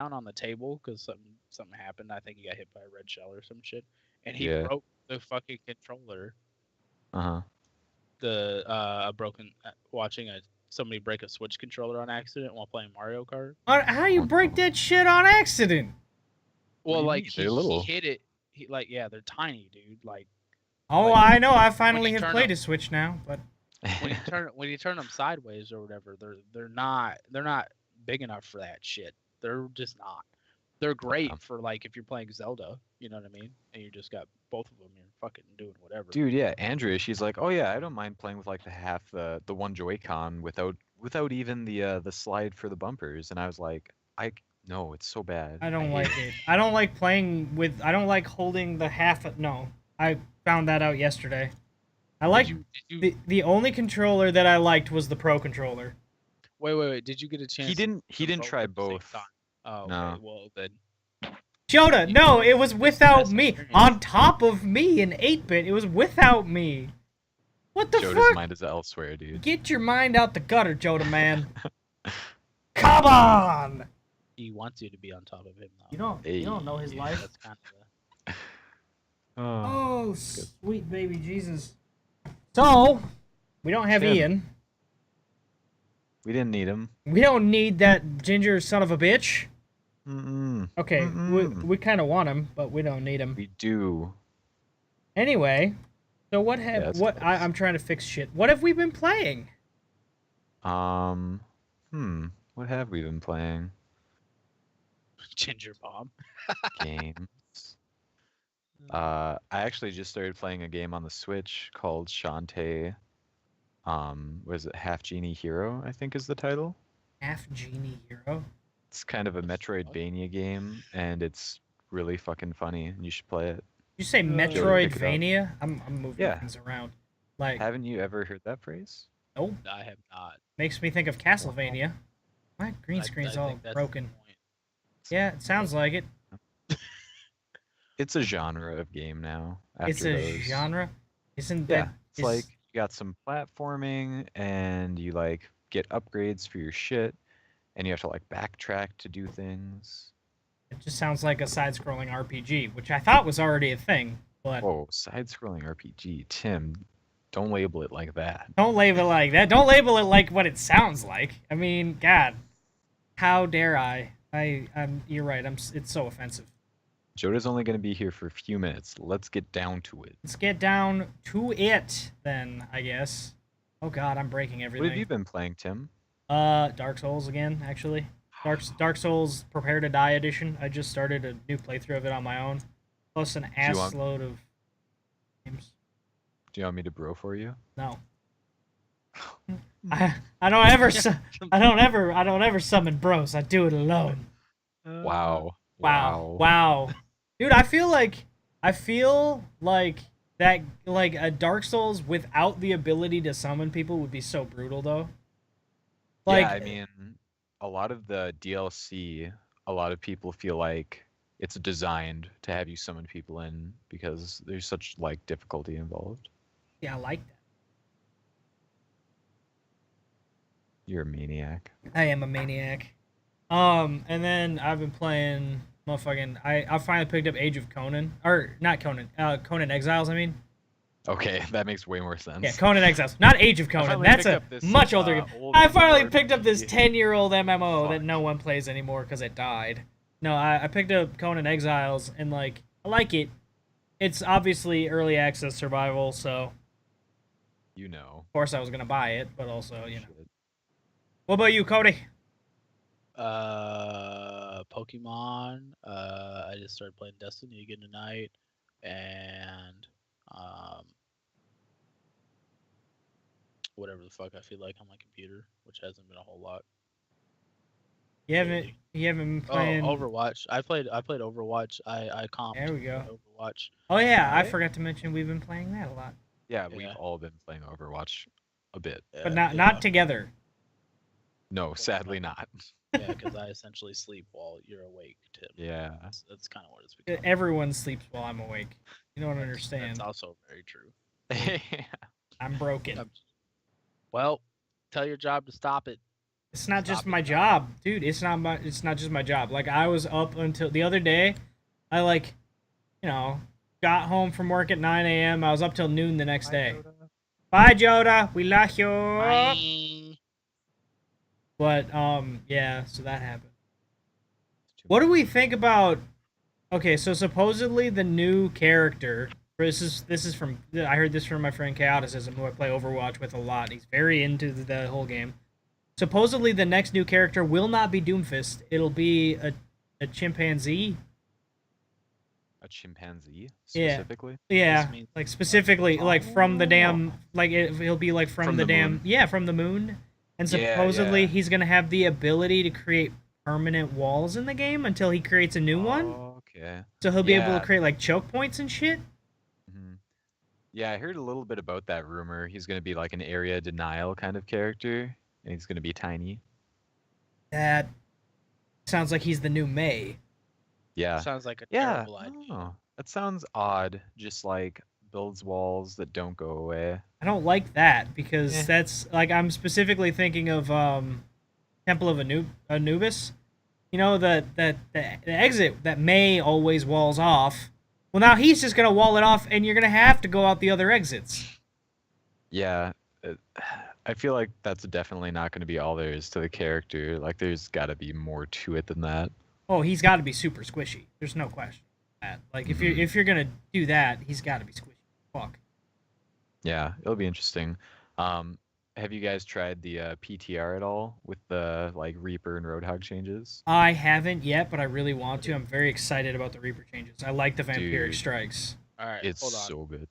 down on the table because something happened. I think he got hit by a red shell or some shit, and he Yeah. broke the fucking controller. Uh-huh. The a broken watching a somebody break a Switch controller on accident while playing Mario Kart. How you Oh break no. that shit on accident? What do Well, you like mean? They're he little. hit it. He like yeah, they're tiny, dude. Oh, Like I know. I when finally you have turn them played a Switch now, but when you turn them sideways or whatever, they're not big enough for that shit. They're just not. They're great Um, for like if you're playing Zelda, you know what I mean, and you just got both of them. You're fucking doing whatever. Dude, yeah, Andrea, she's like, "Oh yeah, I don't mind playing with like the one Joy-Con without even the slide for the bumpers." And I was like, "I no, it's so bad. I I don't hate like it." it. I don't like playing with. I don't like holding the half. No, I found that out yesterday. I Did like you the only controller that I liked was the Pro controller. wait? Did you get a He chance to didn't he them didn't both try at the same time? both. Oh, okay. No. Well then, Yoda, you no, missed it was you missed the without best me. experience. On top of me in 8-bit, it was without me. What the Joda's fuck? mind is elsewhere, dude. Get your mind out the gutter, Joda man. Come on. He wants you to be on top of him though. You don't know his Hey. life. That's kind of Oh, Oh, it's good. sweet baby Jesus. So, we don't have Tim, Ian. we didn't need him. We don't need that ginger son of a bitch. Mm-mm. Okay, Mm-mm. we kind of want him, but we don't need him. We do. Anyway, so Yeah, it's I'm close. trying to fix shit. What have we been playing? Um, hmm. What have we been playing? ginger bomb. Games. I actually just started playing a game on the Switch called Shantae. Was it Half Genie Hero? I think is the title. Half genie hero. It's kind of a The fuck? Metroidvania game, and it's really fucking funny. And you should play it. You say Joda, pick it up. Metroidvania? I'm moving Yeah. things around. Like, Haven't you ever heard that phrase? nope. I have not. Makes me think of Castlevania. My green screen's I all think that's the broken. point. Yeah, it sounds like it. It's a genre of game now. It's After a those, genre. Isn't that yeah, it's like is you got some platforming, and you like get upgrades for your shit, and you have to like backtrack to do things. it just sounds like a side-scrolling RPG, which I thought was already a thing, but Whoa, side-scrolling RPG, Tim, don't label it like that. don't label it like that. Don't label it like what it sounds like. I mean, God, how dare I? You're right. It's so offensive. Joda's only going to be here for a few minutes. Let's get down to it. Let's get down to it then, I guess. Oh God, I'm breaking What have you everything. been playing, Tim? Dark Souls again, actually. Dark Souls Prepare to Die edition. I just started a new playthrough of it on my own, plus an Do you ass want load of games. do you want me to bro for you? No, I don't ever I don't ever summon bros. I do it alone. Wow. Wow, Wow. wow, dude. I feel like that like a Dark Souls without the ability to summon people would be so brutal though. Yeah, Like I mean, a lot of the DLC, a lot of people feel like it's designed to have you summon people in because there's such like difficulty involved. yeah, I like that. You're a maniac. I am a maniac. And then I've been playing motherfucking. I finally picked up Age of Conan, or not Conan. Conan Exiles. I mean, Okay, that makes way more yeah, sense. Conan Exiles, not Age of I Conan. finally That's picked a up this much older game. old I finally picked up this MMORPG. 10-year-old MMO that Fuck. no one plays anymore because it died. No, I picked up Conan Exiles and like I like it. It's obviously early access survival, so You know. of course I was gonna buy it, but also you know. Shit. What about you, Cody? Pokemon. I just started playing Destiny again tonight, and um, whatever the fuck I feel like on my computer, which hasn't been a whole lot lately. You haven't been Oh, playing. Overwatch. I played Overwatch. I comped There we go. Overwatch. Oh yeah, I Alright. forgot to mention we've been playing that a lot, Yeah, we've Yeah, all been playing Overwatch a bit. but yeah, not yeah. together. No, Well, sadly not. yeah, because I essentially sleep while you're awake, Tim. Yeah. That's kind of what it's become. Everyone sleeps while I'm awake. You don't That's understand. also very true. I'm broken. Um, well, tell your job to stop it. It's not just Stop my it. job, dude. It's not just my job. Like I was up until the other day. I like, got home from work at 9 a.m. I was up till noon the next day. Bye, Joda. We love you. Bye. But yeah. So that happened. What do we think about? Okay, so supposedly the new character. This is from. I heard this from my friend Chaoticism, who I play Overwatch with a lot. He's very into the whole game. Supposedly, the next new character will not be Doomfist. It'll be a chimpanzee. A chimpanzee Yeah. specifically? Yeah, means- like specifically, like from the damn, Oh. like he'll be like from the the damn, moon. yeah, from the moon. And Yeah, supposedly yeah. he's gonna have the ability to create permanent walls in the game until he creates a new one. Okay. So he'll be able Yeah. to create like choke points and shit. Mhm. Yeah, I heard a little bit about that rumor. He's going to be like an area denial kind of character, and he's going to be tiny. That sounds like he's the new May. Yeah. Sounds like a Yeah. terrible idea. Oh, that sounds odd. Just like builds walls that don't go away. I don't like that because Eh. that's like I'm specifically thinking of Temple of Anubis. You know the exit that May always walls off. Well, now he's just gonna wall it off, and you're gonna have to go out the other exits. Yeah. I feel like that's definitely not going to be all there is to the character. Like, there's got to be more to it than that. Oh, he's got to be super squishy. There's no question. Like if you're gonna do that, he's got to be squishy. Fuck. Yeah, it'll be interesting. Have you guys tried the PTR at all with the like Reaper and Roadhog changes? I haven't yet, but I really want to. I'm very excited about the Reaper changes. I like the vampiric Dude. strikes. All right, It's hold on. so good.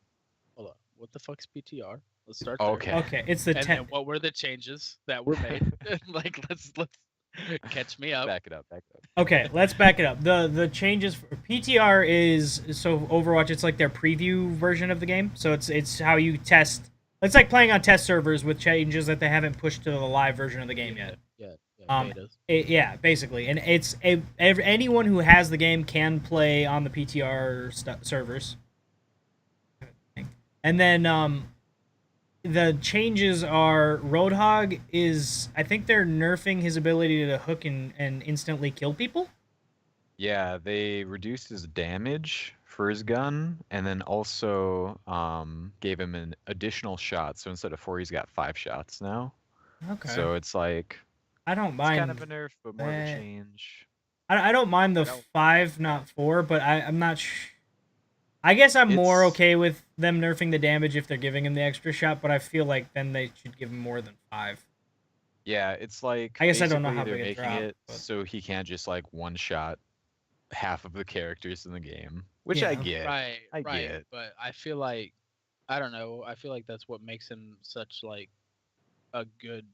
Hold on. What the fuck's PTR? Let's start there. Okay. Okay, it's the And ten. then what were the changes that were made? Like, let's catch me up. Back it up. Back it up. Okay, let's back it up. The changes for PTR is so Overwatch. It's like their preview version of the game. So it's how you test. It's like playing on test servers with changes that they haven't pushed to the live version of the game yet. Yeah, betas. Yeah, basically, and it's anyone who has the game can play on the PTR servers. And then the changes are Roadhog is I think they're nerfing his ability to hook and instantly kill people. Yeah, they reduced his damage for his gun, and then also gave him an additional shot. So instead of 4, he's got 5 shots now. Okay. So it's like I don't it's mind. kind of a nerf, but more of a that. change. I don't mind the I don't- 5, not 4, but I'm not. I guess I'm more It's- okay with them nerfing the damage if they're giving him the extra shot, but I feel like then they should give him more than 5. Yeah, it's like I guess I don't know basically how they're big a making drop, it but- so he can't just like one shot half of the characters in the game, which I Yeah. get. Right, I right. get. But I feel like I don't know. I feel like that's what makes him such like a good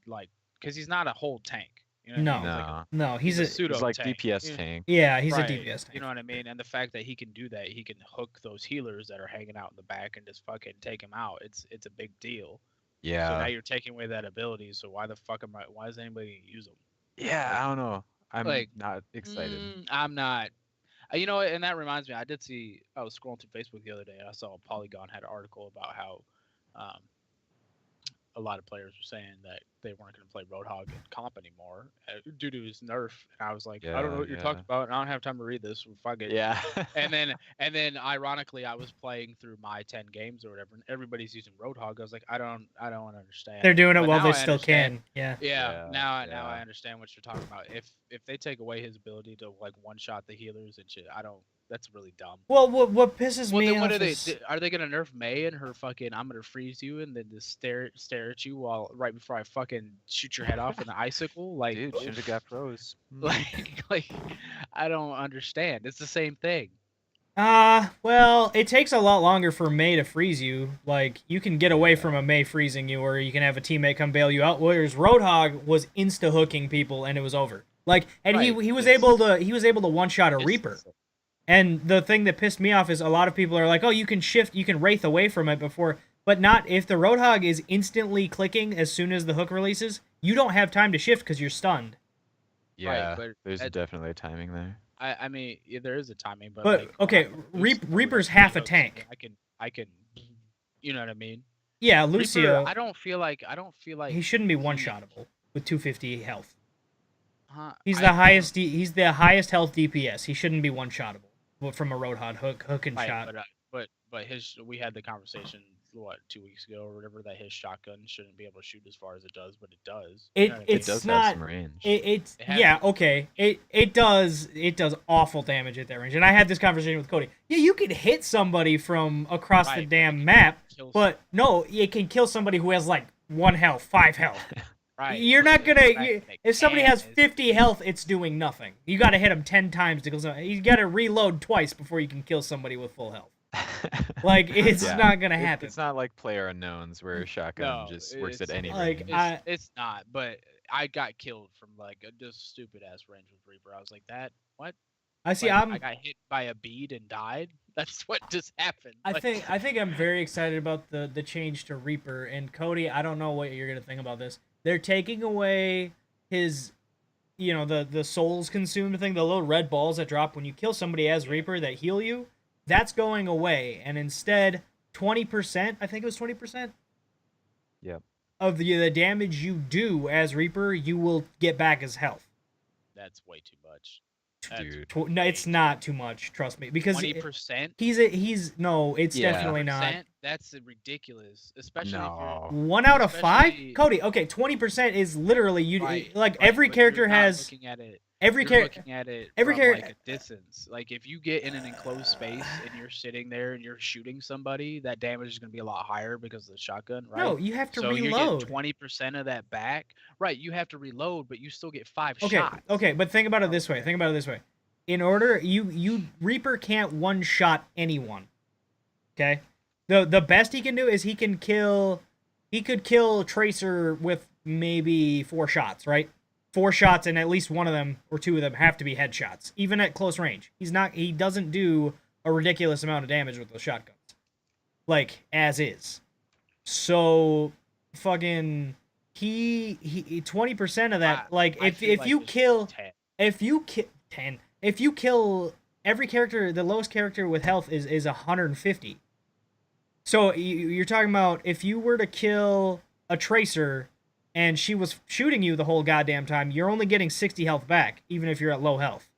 because he's not a whole tank. You know what I mean? He's like No, he's a pseudo He's like tank. DPS Yeah. tank. yeah, he's Right, a DPS tank. You know what I mean? And the fact that he can do that, he can hook those healers that are hanging out in the back and just fucking take him out. It's a big deal. So now Yeah. you're taking away that ability. So why the fuck why is anybody gonna use him? Yeah, I don't know. I'm Like, not excited. I'm not. You know, and that reminds me, I was scrolling through Facebook the other day and I saw Polygon had an article about how a lot of players were saying that they weren't going to play Roadhog in comp anymore due to his nerf. And I was like, I don't know what you're talking about, and I don't have time to read this. So fuck it. Yeah. and then ironically, I was playing through my 10 games or whatever, and everybody's using Roadhog. I was like, I don't understand. They're doing it But while now they I still understand. can. Yeah. Yeah, Yeah, now yeah. I understand what you're talking about. If they take away his ability to like one shot the healers and shit, I don't. That's really dumb. Well, what pisses Well, me then what off are they? is Are they gonna nerf May and her fucking? I'm gonna freeze you and then just stare at you while right before I fucking shoot your head off in the icicle. Like, Dude, should have got pros. like, I don't understand. It's the same thing. well, it takes a lot longer for May to freeze you. Like, you can get away from a May freezing you, or you can have a teammate come bail you out. Whereas Roadhog was insta hooking people, and it was over. Like, and Right, he was it's- able to one shot a Reaper. And the thing that pissed me off is a lot of people are like, oh, you can wraith away from it before, but not if the Roadhog is instantly clicking as soon as the hook releases. You don't have time to shift because you're stunned. Yeah, but there's at- definitely a timing there. I mean, yeah, there is a timing, but But, like, okay, Lucio Reaper's with half a hooks, tank. I can, you know what I mean? Yeah, Reaper, Lucio, I don't feel like he shouldn't be one-shottable with 250 health. He's the highest. He's the highest health DPS. He shouldn't be one-shottable from a Roadhog hook and shot. But we had the conversation 2 weeks ago or whatever that his shotgun shouldn't be able to shoot as far as it does, but it does. It does not, have some range. It does awful damage at that range. And I had this conversation with Cody. Yeah, you can hit somebody from across the damn map, but no, it can kill somebody who has like 1 health, 5 health. Right. You're not gonna. If somebody has 50 health, it's doing nothing. You got to hit him 10 times to kill somebody. You got to reload twice before you can kill somebody with full health. Like it's not gonna happen. It's not like Player Unknowns where a shotgun just works at any range. It's not. But I got killed from like just stupid ass range with Reaper. I was like, that what? I see. I got hit by a bead and died. That's what just happened. I think I'm very excited about the change to Reaper. And Cody, I don't know what you're gonna think about this. They're taking away his, the souls consumed thing, the little red balls that drop when you kill somebody as Reaper that heal you. That's going away, and instead, 20%. I think it was 20%. Yep. Of the damage you do as Reaper, you will get back as health. That's way too much. Dude. No, it's not too much. Trust me, because 20%. It's definitely not. That's ridiculous, especially if you're 1 out of 5. Cody, okay, 20% is literally every character has. Looking at it. Every character looking at it from like a distance. Like if you get in an enclosed space and you're sitting there and you're shooting somebody, that damage is going to be a lot higher because of the shotgun, right? No, you have to reload. So you get 20% of that back. Right, you have to reload, but you still get 5 shots. Okay, but think about it this way. In order, you Reaper can't one-shot anyone. Okay? The best he can do is he could kill Tracer with maybe 4 shots, right? 4 shots, and at least one of them or 2 of them have to be headshots, even at close range. He doesn't do a ridiculous amount of damage with those shotguns, like as is. So, fucking he 20% of that. If you kill 10, if you kill every character, the lowest character with health is 150. So you're talking about if you were to kill a Tracer and she was shooting you the whole goddamn time, you're only getting 60 health back, even if you're at low health.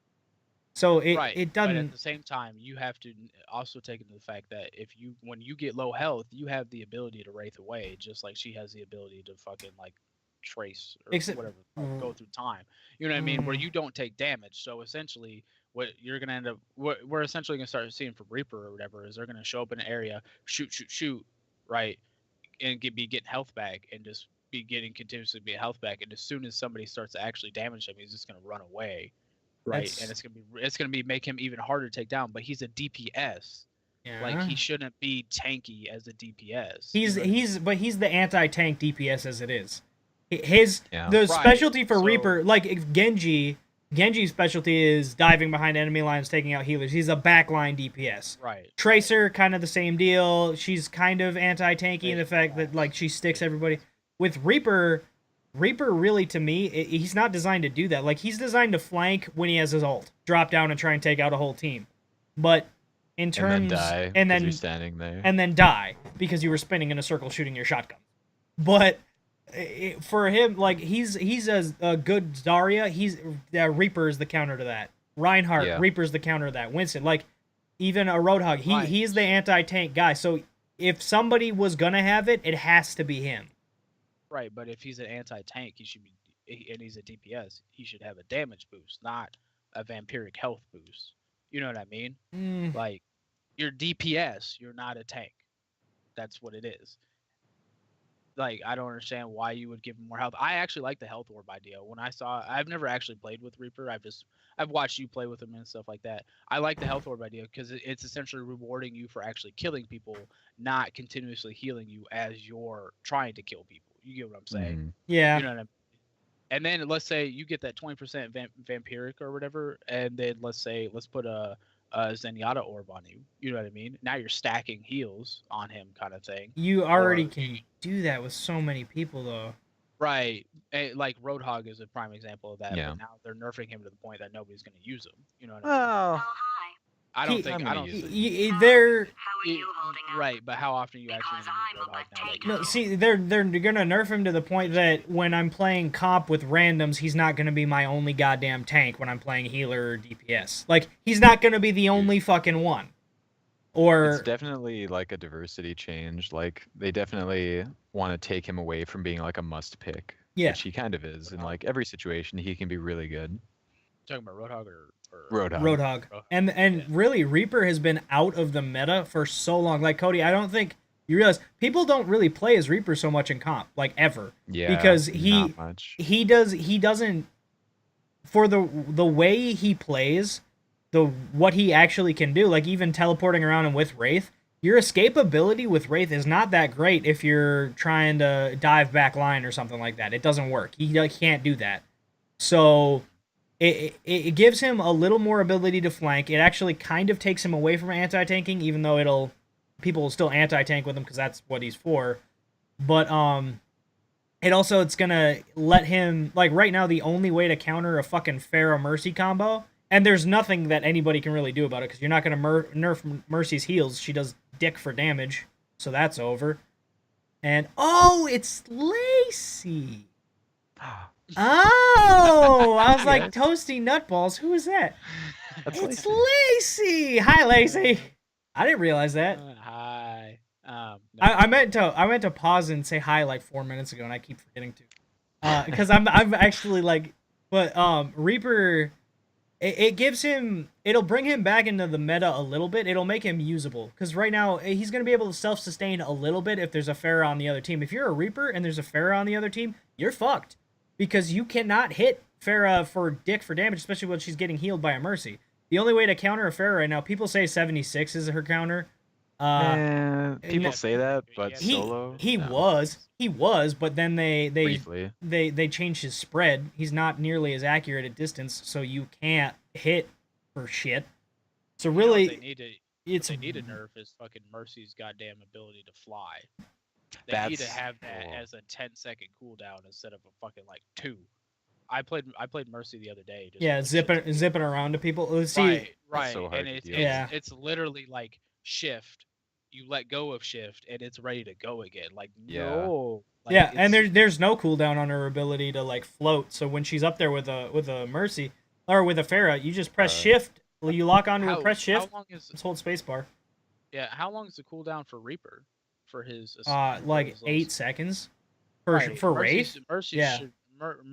So it doesn't. But at the same time, you have to also take into the fact that when you get low health, you have the ability to wraith away, just like she has the ability to fucking like trace or whatever, go through time. You know what I mean? Where you don't take damage. So essentially, what you're gonna end up, what we're essentially gonna start seeing from Reaper or whatever is they're gonna show up in an area, shoot, right, and be getting health back and just be getting continuously be health back, and as soon as somebody starts to actually damage him, he's just gonna run away, right? And it's gonna be make him even harder to take down. But he's a DPS, like he shouldn't be tanky as a DPS. He's the anti-tank DPS as it is. The specialty for Reaper, like if Genji's specialty is diving behind enemy lines, taking out healers. He's a backline DPS. Right. Tracer, kind of the same deal. She's kind of anti-tanky in the fact that like she sticks everybody. With Reaper really, to me, he's not designed to do that. Like, he's designed to flank when he has his ult. Drop down and try and take out a whole team. But in terms... And then die, you're standing there. And then die, because you were spinning in a circle shooting your shotgun. But for him, like, he's a good Zarya. Reaper is the counter to that. Reinhardt, Reaper's the counter to that. Winston, like, even a Roadhog, he's the anti-tank guy. So if somebody was gonna have it, it has to be him. Right, but if he's an anti-tank, he should be, and he's a DPS, he should have a damage boost, not a vampiric health boost. You know what I mean? Like, you're DPS, you're not a tank. That's what it is. Like, I don't understand why you would give him more health. I actually like the health orb idea. I've never actually played with Reaper. I've watched you play with him and stuff like that. I like the health orb idea because it's essentially rewarding you for actually killing people, not continuously healing you as you're trying to kill people. You get what I'm saying? Yeah. You know what I mean? And then let's say you get that 20% vampiric or whatever, and then let's put a Zenyatta orb on you. You know what I mean? Now you're stacking heals on him, kind of thing. You already can do that with so many people, though. Right. Like Roadhog is a prime example of that. Yeah. But now they're nerfing him to the point that nobody's going to use him. You know what I mean? Oh, hi. I don't think I don't. They're How are you holding up? Right, but how often are you actually Because gonna I'm use about Roadhog to now? take That no. See, they're gonna nerf him to the point that when I'm playing comp with randoms, he's not gonna be my only goddamn tank when I'm playing healer or DPS. Like he's not gonna be the only fucking one. Or It's definitely like a diversity change. Like they definitely want to take him away from being like a must pick, yeah, which he kind of is. In like every situation, he can be really good. talking about Roadhog or Roadhog. Roadhog. And yeah. really Reaper has been out of the meta for so long. Like Cody, I don't think you realize people don't really play as Reaper so much in comp, like ever. Yeah, Because not much. he doesn't for the way he plays, what he actually can do, like even teleporting around and with Wraith, your escapability with Wraith is not that great if you're trying to dive back line or something like that. It doesn't work. He can't do that. So it gives him a little more ability to flank. It actually kind of takes him away from anti-tanking, even though people will still anti-tank with him because that's what he's for. But it's gonna let him, like right now the only way to counter a fucking Pharah Mercy combo, and there's nothing that anybody can really do about it because you're not gonna nerf Mercy's heals. She does dick for damage, so that's over. And it's Lacey. Oh, I was like, Toasty Nutballs. Who is that? It's Lacey. Hi, Lacey. I didn't realize that. Hi. No. I meant to pause and say hi like 4 minutes ago, and I keep forgetting to. Because I'm actually like, but Reaper, it'll bring him back into the meta a little bit. It'll make him usable because right now he's gonna be able to self-sustain a little bit if there's a Pharah on the other team. If you're a Reaper and there's a Pharah on the other team, you're fucked. Because you cannot hit Pharah for dick for damage, especially when she's getting healed by a Mercy. The only way to counter a Pharah right now, people say 76 is her counter. People say that, but solo. He was, but then Briefly. they changed his spread. He's not nearly as accurate at distance, so you can't hit for shit. So really, they need to nerf is fucking Mercy's goddamn ability to fly. They need to have that as a 10-second cooldown instead of a fucking like 2. I played Mercy the other day. Just zipping around to people. Let's see. Right. So and it's literally like shift. You let go of shift and it's ready to go again. Like no. Like, and there's no cooldown on her ability to like float. So when she's up there with a Mercy or with a Pharah, you just press shift. You lock onto her, press shift. How long is? Let's hold spacebar. Yeah. How long is the cooldown for Reaper? For his like 8 seconds for Wraith.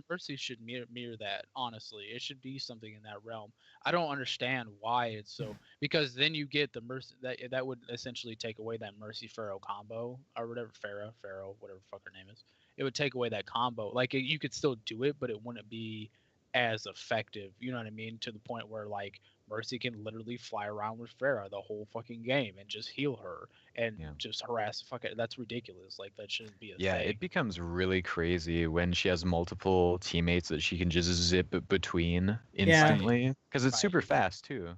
Mercy should mirror that. Honestly, it should be something in that realm. I don't understand why it's so, because then you get the Mercy that would essentially take away that Mercy Pharaoh combo or whatever Pharaoh whatever fuck her name is. It would take away that combo. Like you could still do it, but it wouldn't be as effective. You know what I mean? To the point where like Mercy can literally fly around with Pharah the whole fucking game and just heal her and just harass that's ridiculous. Like that shouldn't be a thing. Yeah, it becomes really crazy when she has multiple teammates that she can just zip between instantly because it's super fast too.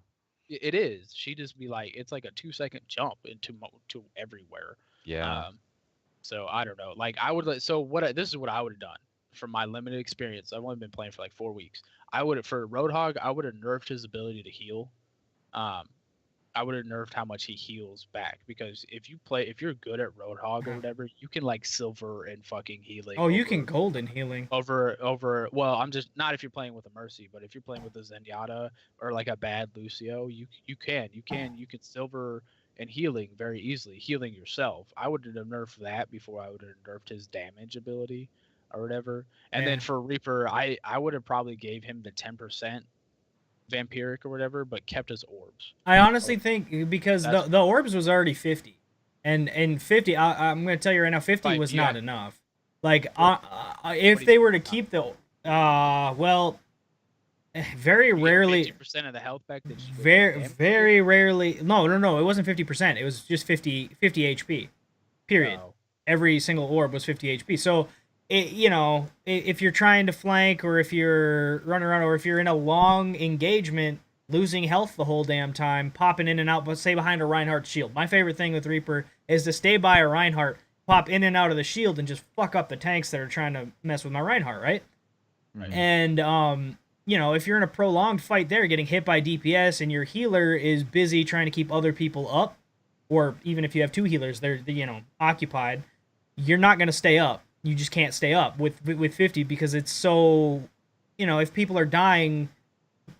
It is. She just be like, it's like a 2-second jump to everywhere. Yeah. So I don't know. Like this is what I would have done from my limited experience. I've only been playing for like 4 weeks. For Roadhog, I would have nerfed his ability to heal. I would have nerfed how much he heals back because if you're good at Roadhog or whatever, you can like silver and fucking healing. Oh, you can golden healing. Well, I'm just not if you're playing with a Mercy, but if you're playing with a Zenyatta or like a bad Lucio, you can silver and healing very easily, healing yourself. I would have nerfed that before I would have nerfed his damage ability or whatever. And then for Reaper, I would have probably gave him the 10% vampiric or whatever, but kept his orbs. I honestly think because the orbs was already 50, and 50. I'm gonna tell you right now, 50 was not enough. Like if they were to keep the very rarely 50% of the health back. Very rarely. No, it wasn't 50%. It was just 50 HP. Period. Oh. Every single orb was 50 HP. So. If you're trying to flank or if you're running around or if you're in a long engagement, losing health the whole damn time, popping in and out, but stay behind a Reinhardt shield. My favorite thing with Reaper is to stay by a Reinhardt, pop in and out of the shield, and just fuck up the tanks that are trying to mess with my Reinhardt, right? And if you're in a prolonged fight there, getting hit by DPS, and your healer is busy trying to keep other people up, or even if you have two healers, they're occupied, you're not going to stay up. You just can't stay up with 50 because it's so, if people are dying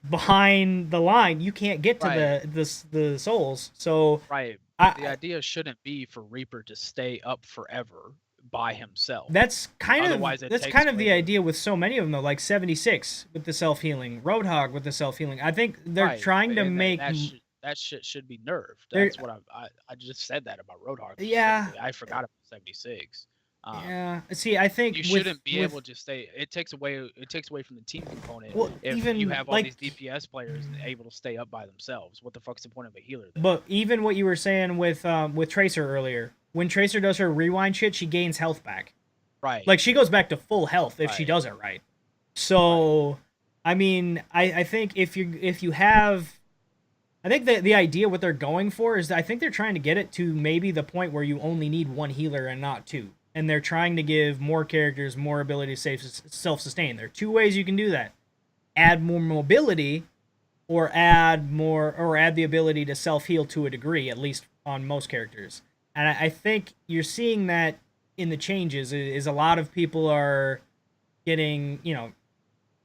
behind the line, you can't get to the souls. So right. The idea shouldn't be for Reaper to stay up forever by himself. That's kind of the idea with so many of them though, like 76 with the self-healing, Roadhog with the self-healing. I think they're trying to make that shit should be nerfed. That's what I just said that about Roadhog. Yeah, I forgot about 76. Yeah. See, I think you shouldn't be able to stay. It takes away from the team component. Well, if even you have all these DPS players able to stay up by themselves, what the fuck's the point of a healer then? But even what you were saying with Tracer earlier, when Tracer does her rewind shit, she gains health back. Right. Like she goes back to full health if she does it right. So, I mean, I think if you have, I think the idea what they're going for is that I think they're trying to get it to maybe the point where you only need one healer and not two. And they're trying to give more characters more ability to self-sustain. There are two ways you can do that. Add more mobility or add the ability to self-heal to a degree, at least on most characters. And I think you're seeing that in the changes is a lot of people are getting,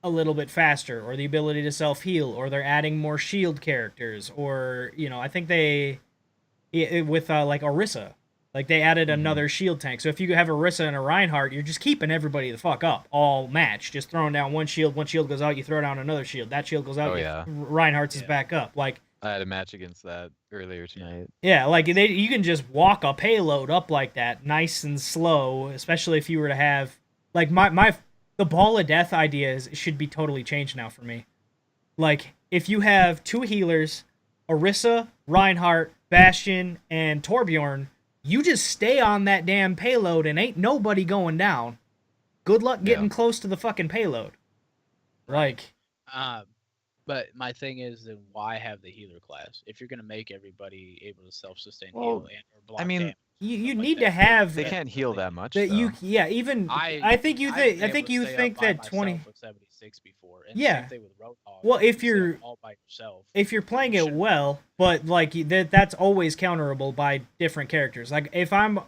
a little bit faster, or the ability to self-heal, or they're adding more shield characters, or, I think with like Orisa, like they added another shield tank. So if you have Orisa and a Reinhardt, you're just keeping everybody the fuck up all match. Just throwing down one shield goes out, you throw down another shield. That shield goes out, Reinhardt's is back up. Like I had a match against that earlier tonight. Yeah, like you can just walk a payload up like that, nice and slow, especially if you were to have like the ball of death idea should be totally changed now for me. Like if you have two healers, Orisa, Reinhardt, Bastion, and Torbjorn, you just stay on that damn payload and ain't nobody going down. Good luck getting close to the fucking payload. Like, but my thing is, then why have the healer class if you're gonna make everybody able to self-sustain heal and or block damage? You need to have. They can't heal that much. That even I think you think that 20 with 76 before. And same thing with Roadhog, well, if you're all by yourself, if you're playing it well, but like that's always counterable by different characters. Like if I'm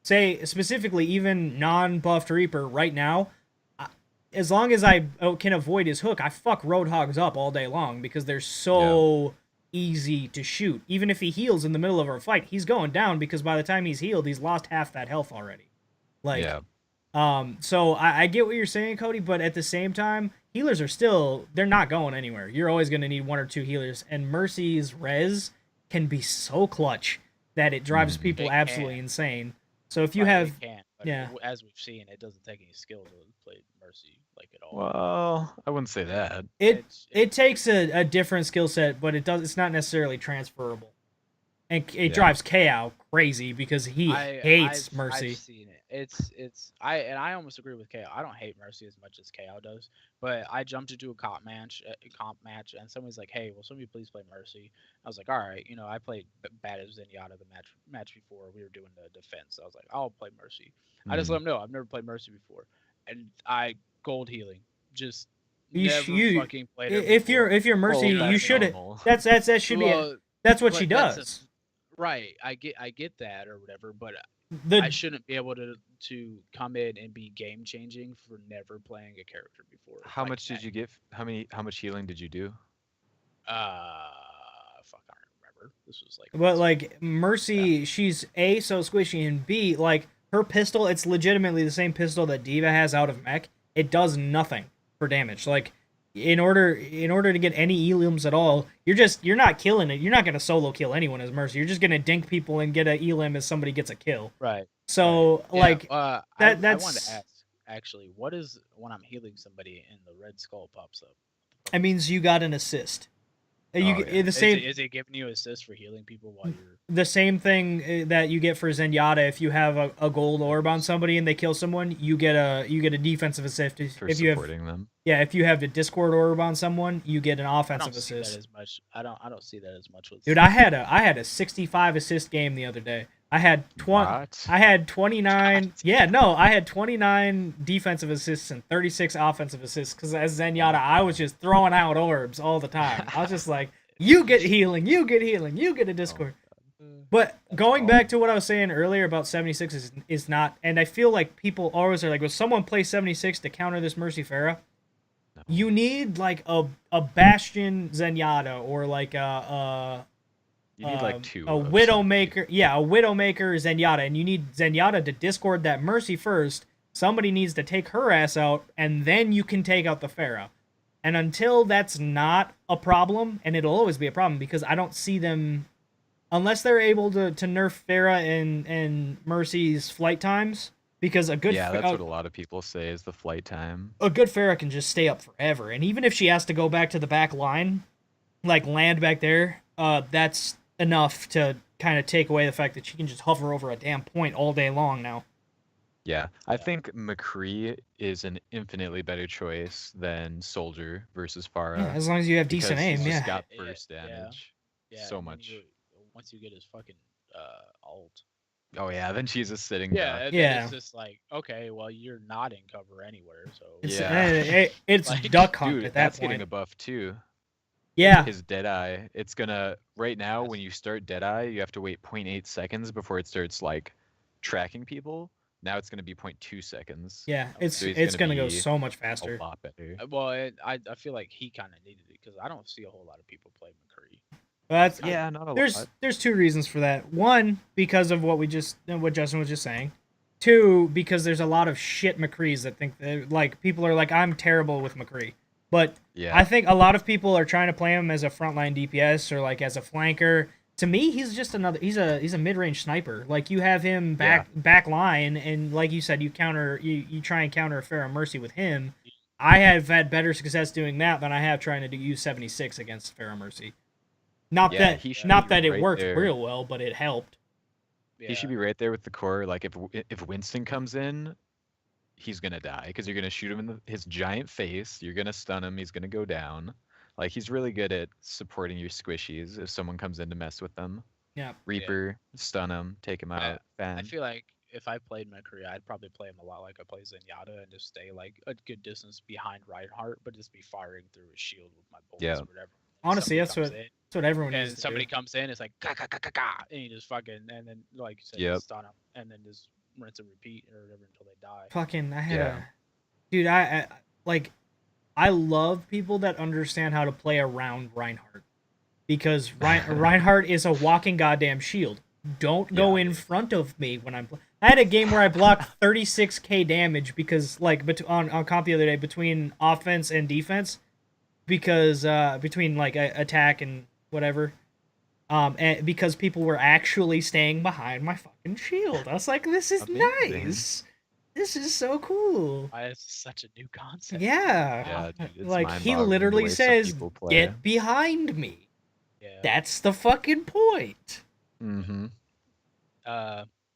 say specifically even non-buffed Reaper right now, as long as I can avoid his hook, I fuck Roadhogs up all day long because they're so easy to shoot. Even if he heals in the middle of our fight, he's going down because by the time he's healed, he's lost half that health already. Like, so I get what you're saying, Cody, but at the same time, healers are they're not going anywhere. You're always going to need one or two healers, and Mercy's res can be so clutch that it drives people absolutely insane. So if you have, as we've seen, it doesn't take any skill to play Mercy like at all. Well, I wouldn't say that. It takes a different skill set, but it's not necessarily transferable, and it drives KO crazy because he hates Mercy. I've seen it. I almost agree with KO. I don't hate Mercy as much as KO does, but I jumped into a comp match, and somebody's like, "Hey, will somebody please play Mercy?" I was like, "All right." I played bad as Zenyatta the match before. We were doing the defense. I was like, "I'll play Mercy." I just let them know I've never played Mercy before, and I gold healing just never fucking played it. If you're Mercy, you should. That should be. That's what she does. Right. I get that or whatever, but I shouldn't be able to come in and be game changing for never playing a character before. How much did you get? How much healing did you do? Fuck, I don't remember. This was like. But like Mercy, she's A, so squishy, and B, like her pistol, it's legitimately the same pistol that D.Va has out of mech. It does nothing for damage. Like in order to get any elims at all, you're not killing it. You're not gonna solo kill anyone as Mercy. You're just gonna dink people and get an elim as somebody gets a kill. Right. So like I wanted to ask actually, what is when I'm healing somebody and the red skull pops up? It means you got an assist. The same. Is it giving you assist for healing people while you're the same thing that you get for Zenyatta? If you have a gold orb on somebody and they kill someone, you get a defensive assist. For supporting them. Yeah, if you have the Discord orb on someone, you get an offensive assist. I don't see that as much with. Dude, I had a 65 assist game the other day. I had What? I had 29. God. Yeah, no, I had 29 defensive assists and 36 offensive assists because as Zenyatta, I was just throwing out orbs all the time. I was just like, you get healing, you get healing, you get a Discord. But going back to what I was saying earlier about 76 is not, and I feel like people always are like, will someone play 76 to counter this Mercy Pharah? No. You need like a Bastion Zenyatta or like You need like two. a of Widowmaker, yeah, a Widowmaker Zenyatta, and you need Zenyatta to Discord that Mercy first. Somebody needs to take her ass out, and then you can take out the Pharah. And until that's not a problem, and it'll always be a problem because I don't see them unless they're able to nerf Pharah and Mercy's flight times. Because a good Yeah, that's what a lot of people say is the flight time. a good Pharah can just stay up forever, and even if she has to go back to the back line, like land back there, that's enough to kind of take away the fact that she can just hover over a damn point all day long now. Yeah, I think McCree is an infinitely better choice than Soldier versus Pharah. Yeah, as long as you have decent because aim, he's yeah. just got burst damage. Yeah, So and then much. once you get his fucking ult. Oh yeah, then she's just sitting Yeah, duck. and Yeah. then it's just like, okay, well you're not in cover anywhere, so It's, Yeah. it's Like, duck hunt Dude, at that that's point. getting a buff too. Yeah, His Deadeye. It's gonna right now when you start Deadeye, you have to wait 0.8 seconds before it starts like tracking people. Now it's gonna be 0.2 seconds. yeah, it's So he's it's gonna gonna go be so much A faster. lot better. well, I feel like he kind of needed it because I don't see a whole lot of people play McCree. But that's Yeah, not a there's lot. there's two reasons for that. One, because of what Justin was just saying. Two, because there's a lot of shit McCrees that think that, like, people are like, I'm terrible with McCree. But Yeah. I think a lot of people are trying to play him as a frontline DPS or like as a flanker. To me, he's just another. He's a mid range sniper. Like you have him back line, and like you said, you try and counter a Pharah Mercy with him. I have had better success doing that than I have trying to use 76 against Pharah Mercy. Not Yeah, that he should not be that it right worked there. real well, but it helped. Yeah. He should be right there with the core. Like if Winston comes in, he's gonna die because you're gonna shoot him in his giant face. You're gonna stun him. He's gonna go down. Like he's really good at supporting your squishies if someone comes in to mess with them. Yeah. Reaper, stun him, take him out. I Fan. feel like if I played McCree, I'd probably play him a lot like I play Zenyatta and just stay like a good distance behind Reinhardt, but just be firing through his shield with my bullets Yeah. or whatever. Honestly, that's Somebody what comes in, everyone and needs to somebody do. comes in, it's like ga ga ga ga ga, and you just fucking and then like you said, Yep. stun them and then just rinse and repeat or whatever until they die. Fucking, I had Yeah. a dude. I like. I love people that understand how to play around Reinhardt because Reinhardt is a walking goddamn shield. Don't go in front of me when I'm. I had a game where I blocked 36k damage because like on comp the other day between offense and defense because between like attack and whatever. And because people were actually staying behind my fucking shield. I was like, this is Amazing. nice. This is so cool. Why is such a new concept? Yeah. Yeah, dude, it's Like he mind-boggling the literally way some says, people play. "Get behind me." Yeah. That's the fucking point. Mm-hmm.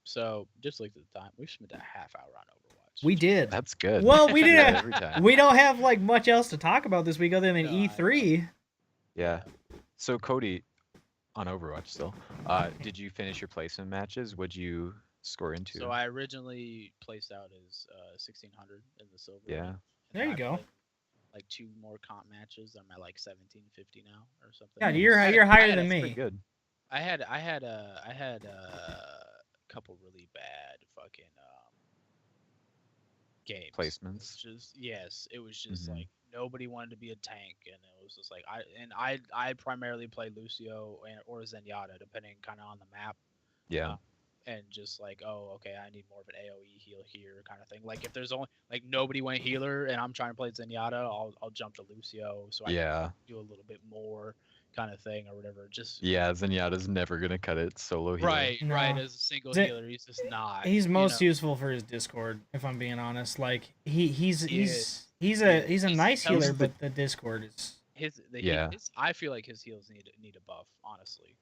So just looked at the time. We've spent a half hour on Overwatch. We did. That's good. Well, we Do that didn't. every time. We don't have like much else to talk about this week other than No, I E3. Yeah. So Cody, on Overwatch still, did you finish your placement matches? What'd you score into? So I originally placed out as 1600 in the silver. Yeah. range, and There then you I go. played, like 2 more comp matches. I'm at like 1750 now or something. Yeah, Nice. you're I had- you're I higher had than a- Pretty me. good. I had a couple really bad fucking games. Placements. It was just Mhm. like nobody wanted to be a tank, and it was just like I primarily play Lucio or Zenyatta, depending kind of on the map. Yeah. And just like, oh, okay, I need more of an AOE heal here kind of thing. Like if there's only like nobody went healer and I'm trying to play Zenyatta, I'll jump to Lucio so I Yeah. can do a little bit more kind of thing or whatever. Just Yeah, Zenyatta's never gonna cut it solo heal. right, No. right. As a single Zen- healer, he's just not. He's you most know? useful for his Discord, if I'm being honest. Like he's is. a He's- nice that was healer, the- but the Discord is Yeah. I feel like his heals need a buff. Honestly,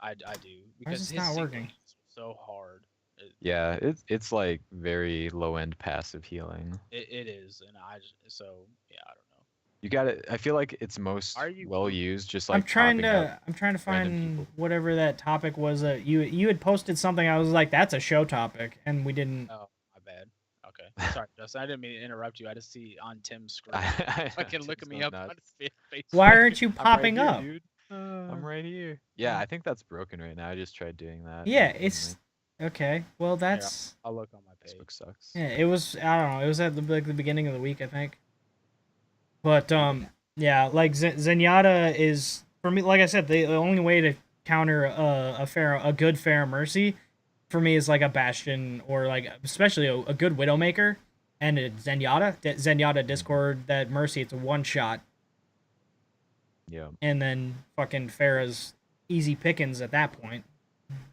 I do because this his not single working? heals are so hard. Yeah, it's like very low end passive healing. It is, and so yeah, I don't know. You got it. I feel like it's most Are you well used, just like I'm trying popping up to random find people. whatever that topic was that you had posted something. I was like, that's a show topic, and we didn't. Oh, my bad. Okay, sorry, Justin. I didn't mean to interrupt you. I just see on Tim's screen. Fucking looking Tim's me going up nuts. on his face. Why aren't you I'm right popping here, up? dude. I'm right here. Yeah, I think that's broken right now. I just tried doing that. Yeah, and it's okay. Well, that's I'll look on my page. Facebook sucks. yeah. It was I don't know. It was at the beginning of the week, I think. But yeah, like Zenyatta is for me. Like I said, the only way to counter a good fair mercy for me is like a Bastion or like especially a good Widowmaker and a Zenyatta Discord that mercy. It's a one shot, Yeah. and then fucking Pharah's easy pickings at that point.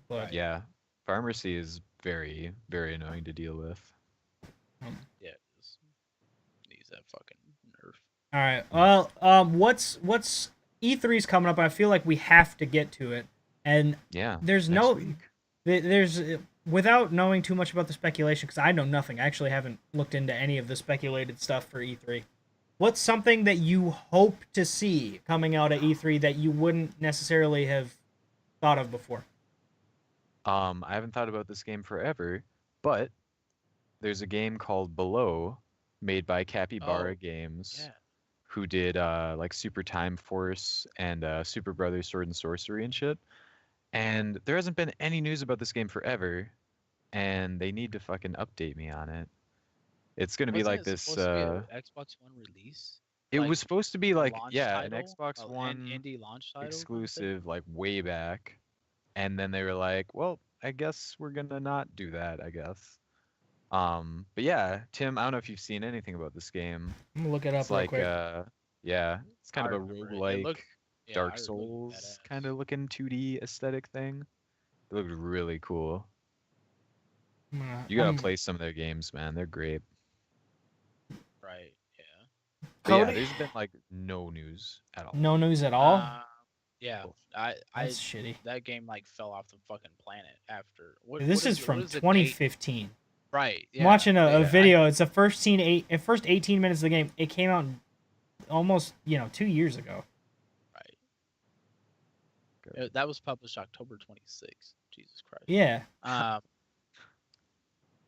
But Yeah. Pharmacy is very, very annoying to deal with. Yeah, just needs that fucking nerf. all right, well, what's E3's coming up? I feel like we have to get to it, and Yeah. there's next no week. there's without knowing too much about the speculation because I know nothing. I actually haven't looked into any of the speculated stuff for E3. What's something that you hope to see coming out at E3 that you wouldn't necessarily have thought of before? I haven't thought about this game forever, but there's a game called Below, made by Capybara Oh, Games, Yeah. who did like Super Time Force and Super Brothers Sword and Sorcery and shit. And there hasn't been any news about this game forever, and they need to fucking update me on it. It's gonna be Wasn't like it this. supposed to be an Xbox One release? It Like was supposed to be a like, launch yeah, an title? Xbox Oh, One indie launch title kind of thing? exclusive, like way back, and then they were like, well, I guess we're gonna not do that, I guess. But yeah, Tim, I don't know if you've seen anything about this game. I'm gonna look it up It's real like, quick. yeah, it's kind I of a remember it. It roguelike, looked Dark it looked Souls badass. kind of looking 2D aesthetic thing. It looked really cool. You gotta play some of their games, man. They're great. Right. Yeah. But yeah, Cody? there's been like no news at all. No news at all. Yeah. Cool. That's shitty. That game like fell off the fucking planet after. This is from 2015. Right. I'm watching a yeah, video. It's the first 18 minutes of the game. It came out almost 2 years ago. Right. That was published October 26th. Jesus Christ. Yeah.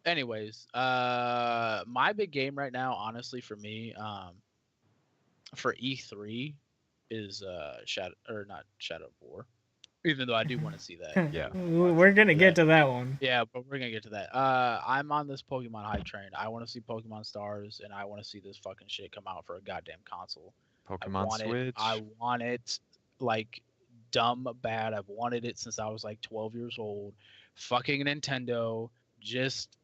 Anyways, my big game right now, honestly, for me, for E3 is Shadow of War. Even though I do want to see that. Yeah. We're gonna get to that one. Yeah, but we're gonna get to that. I'm on this Pokemon hype train. I want to see Pokemon Stars, and I want to see this fucking shit come out for a goddamn console. Pokemon Switch. I want it like dumb bad. I've wanted it since I was like 12 years old. Fucking Nintendo, just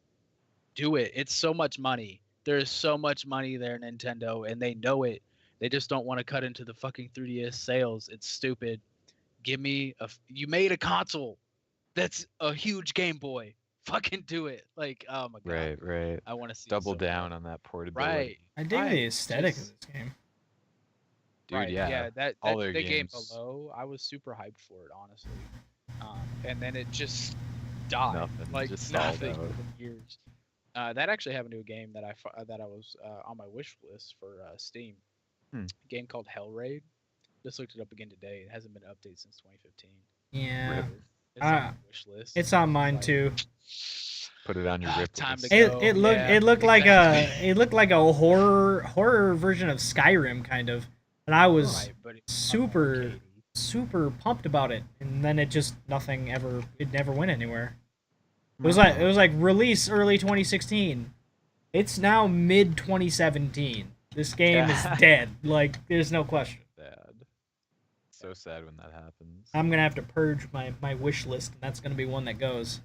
do it. It's so much money. There's so much money there, Nintendo, and they know it. They just don't want to cut into the fucking 3DS sales. It's stupid. Give me you made a console that's a huge Game Boy. Fucking do it. Like, oh my god. Right. I want to see Double so down bad. on that portability. Right. I dig the aesthetic of this game. Dude, right. yeah. That all their the game games. Below, I was super hyped for it, honestly. And then it just died. Nothing, Like just stalled nothing out. for years. That actually happened to a game that I was on my wish list for Steam. A game called Hell Raid. Just looked it up again today. It hasn't been updated since 2015. Yeah. It's on my wish list. It's on mine too. Put it on your rip Time list. to go. It looked like a horror version of Skyrim kind of, and I was Right, but it's super arcadey. super pumped about it, and then it never went anywhere. It was like release early 2016. It's now mid 2017. This game is dead. Like there's no question. Sad. So sad when that happens. I'm gonna have to purge my wish list, and that's gonna be one that goes.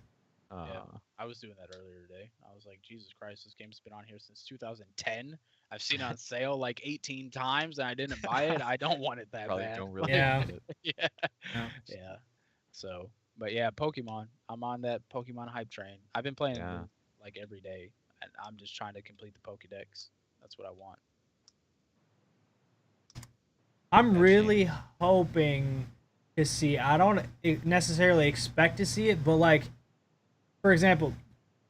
Yeah, I was doing that earlier today. I was like, Jesus Christ, this game's been on here since 2010. I've seen it on sale like 18 times, and I didn't buy it. I don't want it that Probably bad. don't really Yeah. want it. Yeah. So, but yeah, Pokemon. I'm on that Pokemon hype train. I've been playing it like every day, and I'm just trying to complete the Pokédex. That's what I want. I'm really hoping to see. I don't necessarily expect to see it, but like, for example,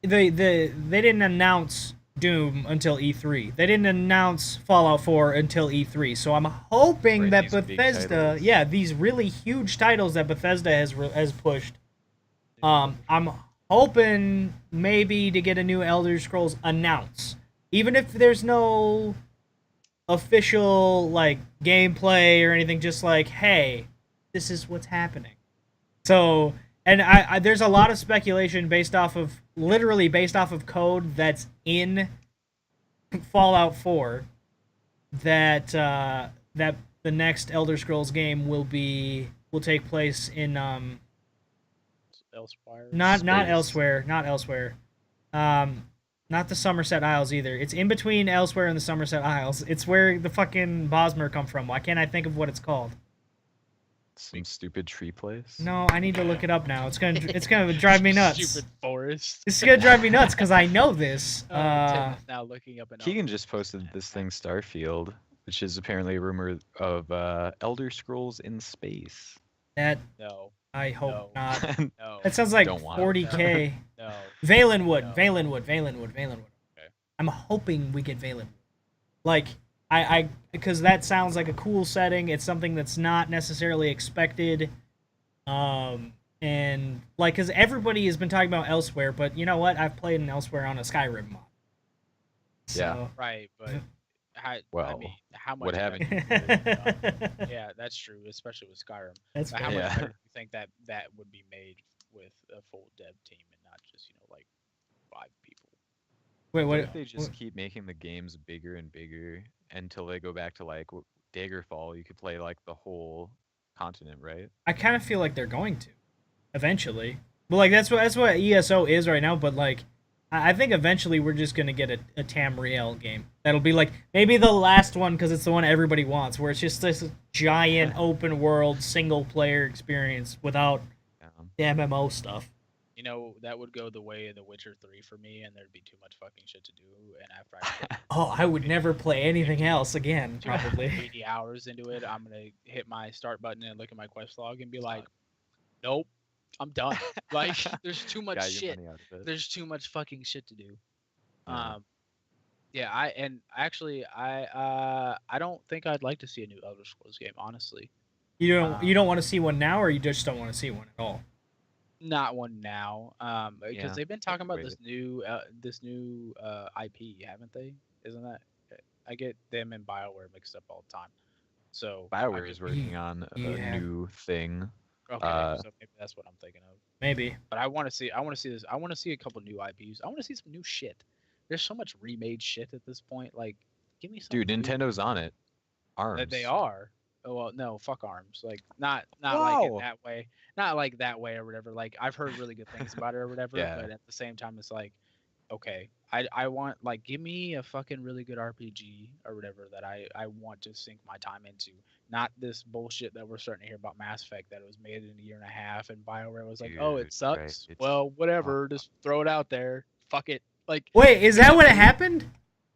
they didn't announce Doom until E3. They didn't announce Fallout 4 until E3. So I'm hoping Right, that these big Bethesda, titles. yeah, these really huge titles that Bethesda has pushed. I'm hoping maybe to get a new Elder Scrolls announce, even if there's no official like gameplay or anything. Just like, hey, this is what's happening. So, and I there's a lot of speculation literally based off of code that's in Fallout 4 that that the next Elder Scrolls game will take place in Elsewhere. not Space. not elsewhere, um not the Somerset Isles either. It's in between Elsewhere and the Somerset Isles. It's where the fucking Bosmer come from. Why can't I think of what it's called? Some stupid tree place. No, I need to look it up now. It's gonna drive me nuts. Stupid forest. This is gonna drive me nuts because I know this. Tim is now looking up an. Keegan just posted this thing, Starfield, which is apparently a rumor of Elder Scrolls in space. That No. I hope No. not. No. That sounds like Don't want it. 40K. No. Valenwood, No. Valenwood. Okay. I'm hoping we get Valenwood. Like, because that sounds like a cool setting. It's something that's not necessarily expected. And like, because everybody has been talking about Elsewhere, but you know what? I've played an Elsewhere on a Skyrim mod. So, Yeah. Right, but I Well, mean, how much? what haven't better you would it be done? Yeah, that's true, especially with Skyrim. That's But how fair. much Yeah. better do you think that would be made with a full dev team and not just like 5 people? Wait, What what? if they just keep making the games bigger and bigger until they go back to like Daggerfall? You could play like the whole continent, right? I kind of feel like they're going to, eventually. But like that's what ESO is right now. But like, I think eventually we're just gonna get a Tamriel game that'll be like maybe the last one because it's the one everybody wants, where it's just this giant open world single player experience without the MMO stuff. You know, that would go the way of The Witcher 3 for me, and there'd be too much fucking shit to do. And after I put Oh, I would never play anything else again, probably. 80 hours into it, I'm gonna hit my start button and look at my quest log and be like, nope, I'm done. Like, there's too much Got your shit. money out of it. There's too much fucking shit to do. Yeah. Yeah, I don't think I'd like to see a new Elder Scrolls game, honestly. You don't want to see one now, or you just don't want to see one at all? Not one now, because Yeah, they've been talking about wait. this new IP, haven't they? Isn't that? I get them and BioWare mixed up all the time. So BioWare is working on a Yeah. new thing. Okay, so maybe that's what I'm thinking of. Maybe. But I want to see this. I want to see a couple new IPs. I want to see some new shit. There's so much remade shit at this point. Like, give me some. Dude, Nintendo's on it. ARMS. They are. Oh well, no, fuck ARMS. Like, not like in Wow. that way. Not like that way or whatever. Like, I've heard really good things about it or whatever. Yeah. But at the same time, it's like, okay, I want, like, give me a fucking really good RPG or whatever that I want to sink my time into. Not this bullshit that we're starting to hear about Mass Effect, that it was made in a year and a half and BioWare was like, oh, it Dude, sucks. right, it's Well, whatever, awful. just throw it out there. Fuck it. Like, Wait, is that what happened?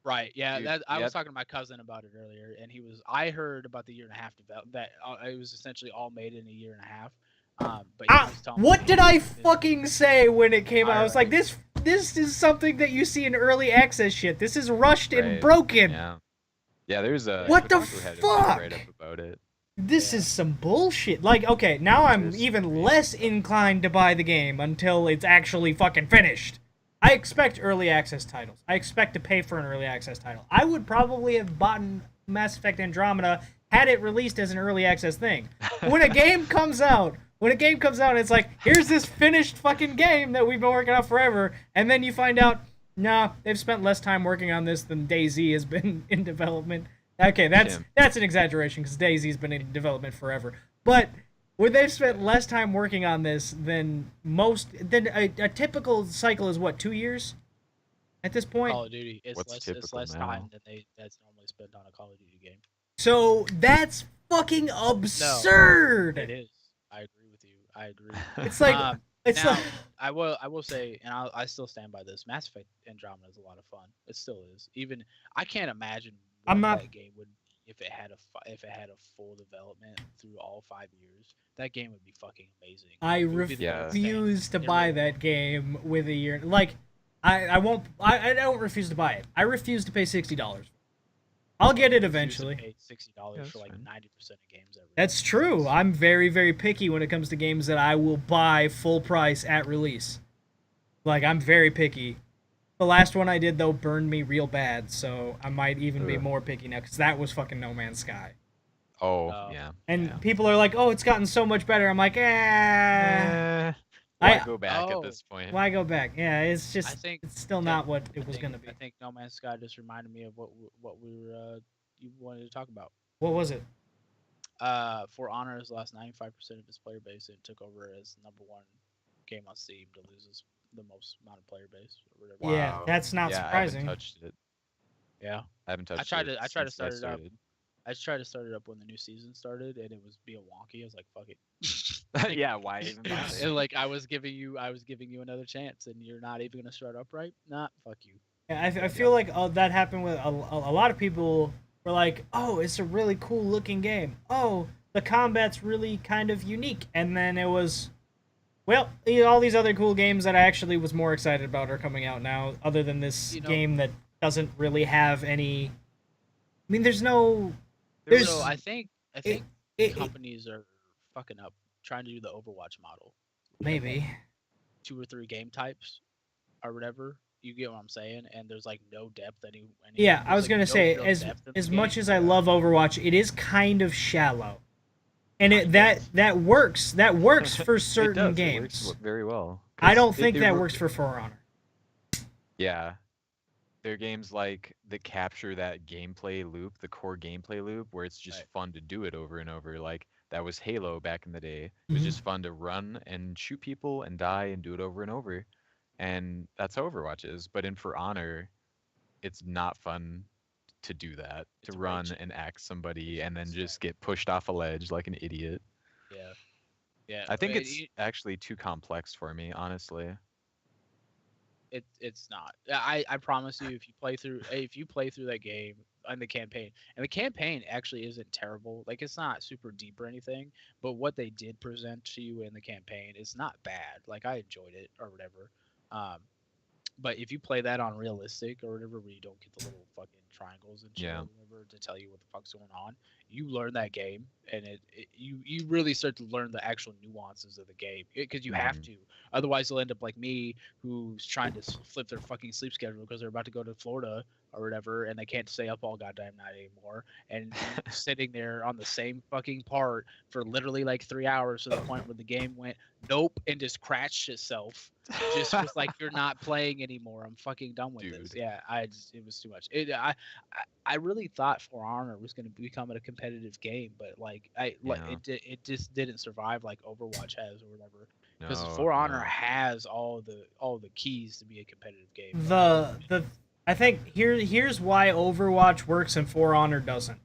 right? Yeah, Dude, I was yep. talking to my cousin about it earlier, and I heard about the year and a half that it was essentially all made in a year and a half. But he was telling What me did I that- fucking say when it came out? I was like, Alright. this is something that you see in early access shit. This is rushed and Right, broken. Yeah. Yeah, there's a What the Kotaku had a big fuck? write-up about it. This Yeah. is some bullshit. Like, okay, now I'm This even is less inclined to buy the game until it's actually fucking finished. I expect early access titles. I expect to pay for an early access title. I would probably have bought Mass Effect Andromeda had it released as an early access thing. When a game comes out, it's like, here's this finished fucking game that we've been working on forever, and then you find out, nah, they've spent less time working on this than DayZ has been in development. Okay, that's an exaggeration because DayZ's been in development forever. But when they've spent less time working on this than a typical cycle is what, 2 years? At this point? Call of Duty. It's What's it's typical less now? time than that's normally spent on a Call of Duty game. So that's fucking absurd. It is. I agree with you. I agree. It's like it's now, like I will say, and I still stand by this. Mass Effect Andromeda is a lot of fun. It still is. Even I can't imagine what that game would be if it had a full development through all 5 years. That game would be fucking amazing. I It would be the refuse to It buy really that would. game with a year. Like, I won't. I don't refuse to buy it. I refuse to pay $60. I'll get it eventually. Pay $60 for like 90% of games. That's true. I'm very, very picky when it comes to games that I will buy full price at release. Like, I'm very picky. The last one I did, though, burned me real bad, so I might even be more picky now, because that was fucking No Man's Sky. Oh, yeah. And people are like, oh, it's gotten so much better. I'm like, Why go back at this point? Why go back? Yeah, it's just, it's still not what it was going to be. I think No Man's Sky just reminded me of what you wanted to talk about. What was it? For Honor has lost 95% of its player base and took over as #1 game on Steam to lose the most amount of player base or whatever. Wow. Yeah, that's not surprising. I haven't touched it. Yeah, I haven't touched it. I tried to start it up. I just tried to start it up when the new season started, and it was being wonky. I was like, "Fuck it." Yeah, why even bother? And like, I was giving you another chance, and you're not even gonna start up right. Nah, fuck you. Yeah, I feel like that happened with a lot of people. Were like, "Oh, it's a really cool looking game. Oh, the combat's really kind of unique." And then it was, well, all these other cool games that I actually was more excited about are coming out now. Other than this game that doesn't really have any. I mean, there's no. So I think companies are fucking up trying to do the Overwatch model. Maybe 2 or 3 game types or whatever. You get what I'm saying? And there's like no depth any. Yeah, I was gonna say as much as I love Overwatch, it is kind of shallow, and that works. That works for certain games. It works very well. I don't think that works for For Honor. Yeah. There are games like that capture that gameplay loop, the core gameplay loop, where it's just fun to do it over and over. Like that was Halo back in the day. It was just fun to run and shoot people and die and do it over and over. And that's how Overwatch is. But in For Honor, it's not fun to do that. To run and axe somebody and then just get pushed off a ledge like an idiot. Yeah. Yeah. I think it's actually too complex for me, honestly. It's not. I promise you, if you play through that game and the campaign actually isn't terrible. Like, it's not super deep or anything, but what they did present to you in the campaign is not bad. Like, I enjoyed it or whatever. But if you play that on realistic or whatever, where you don't get the little fucking triangles and shit or whatever to tell you what the fuck's going on, you learn that game, and you really start to learn the actual nuances of the game, because you have to. Otherwise, you'll end up like me, who's trying to flip their fucking sleep schedule because they're about to go to Florida or whatever, and they can't stay up all goddamn night anymore, and sitting there on the same fucking part for literally like 3 hours to the point where the game went nope and just crashed itself. Just was like, you're not playing anymore. I'm fucking done with this. Yeah, it was too much. I really thought For Honor was going to become a competitive game, but like it just didn't survive like Overwatch has or whatever. Because For Honor has all the keys to be a competitive game. I think here's why Overwatch works and For Honor doesn't.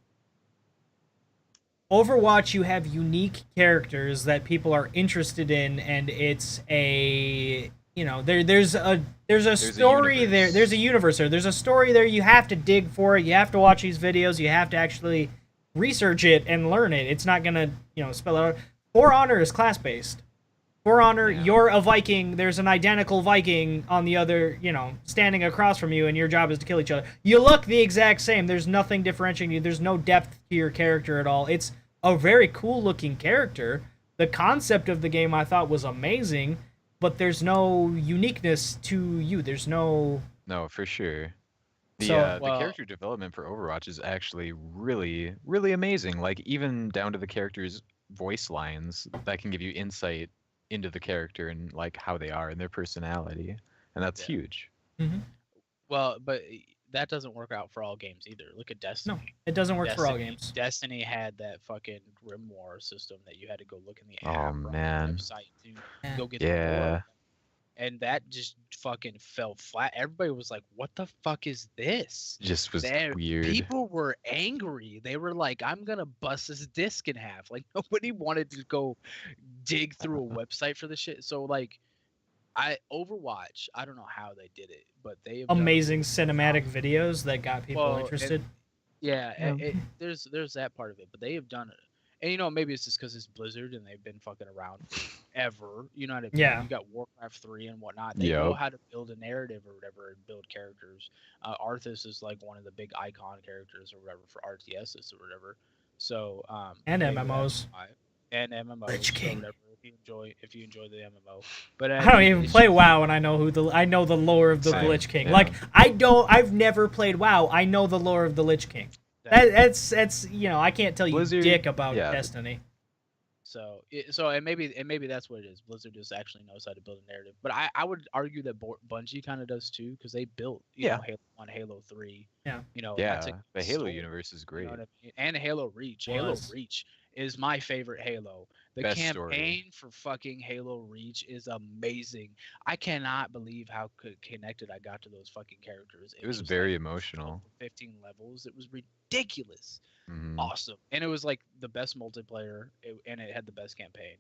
Overwatch, you have unique characters that people are interested in, and it's a there's a story there. There's a universe there. There's a story there. You have to dig for it. You have to watch these videos. You have to actually research it and learn it. It's not gonna spell it out. For Honor is class based. For Honor, you're a Viking. There's an identical Viking on the other, standing across from you, and your job is to kill each other. You look the exact same. There's nothing differentiating you. There's no depth to your character at all. It's a very cool-looking character. The concept of the game I thought was amazing, but there's no uniqueness to you. There's no... No, for sure. The character development for Overwatch is actually really, really amazing. Like, even down to the characters' voice lines that can give you insight into the character and like how they are and their personality, and that's huge. Well, but that doesn't work out for all games either. Look at Destiny. No, it doesn't work for all games. Destiny had that fucking grimoire system that you had to go look in the website to go get the lore. And that just fucking fell flat. Everybody was like, what the fuck is this? Just was weird. People were angry. They were like, I'm going to bust this disc in half. Like, nobody wanted to go dig through a website for this shit. So, like, Overwatch, I don't know how they did it, but they have amazing cinematic videos that got people interested. There's that part of it, but they have done And maybe it's just because it's Blizzard and they've been fucking around forever. You know what I mean? Yeah. You got Warcraft 3 and whatnot. They Yep. know how to build a narrative or whatever and build characters. Arthas is like one of the big icon characters or whatever for RTSs or whatever. So And maybe MMOs. that's why. And MMOs Lich or King. whatever if you enjoy the MMO. But I don't even it's play just- WoW, and I know the lore of the Same, Lich King. yeah. Like I've never played WoW. I know the lore of the Lich King. That's I can't tell you Blizzard, dick about yeah. Destiny. So and maybe that's what it is. Blizzard just actually knows how to build a narrative. But I would argue that Bungie kind of does too, because they built Halo 1, Halo 3. Yeah. And Yeah, that's a the Halo story, universe is you great. know what I mean? And Halo Reach. Halo Reach is my favorite Halo. The Best campaign story. for fucking Halo Reach is amazing. I cannot believe how connected I got to those fucking characters. It was just, very like, emotional. 15 levels. It was ridiculous. Mhm. Awesome. And it was like the best multiplayer, and it had the best campaign.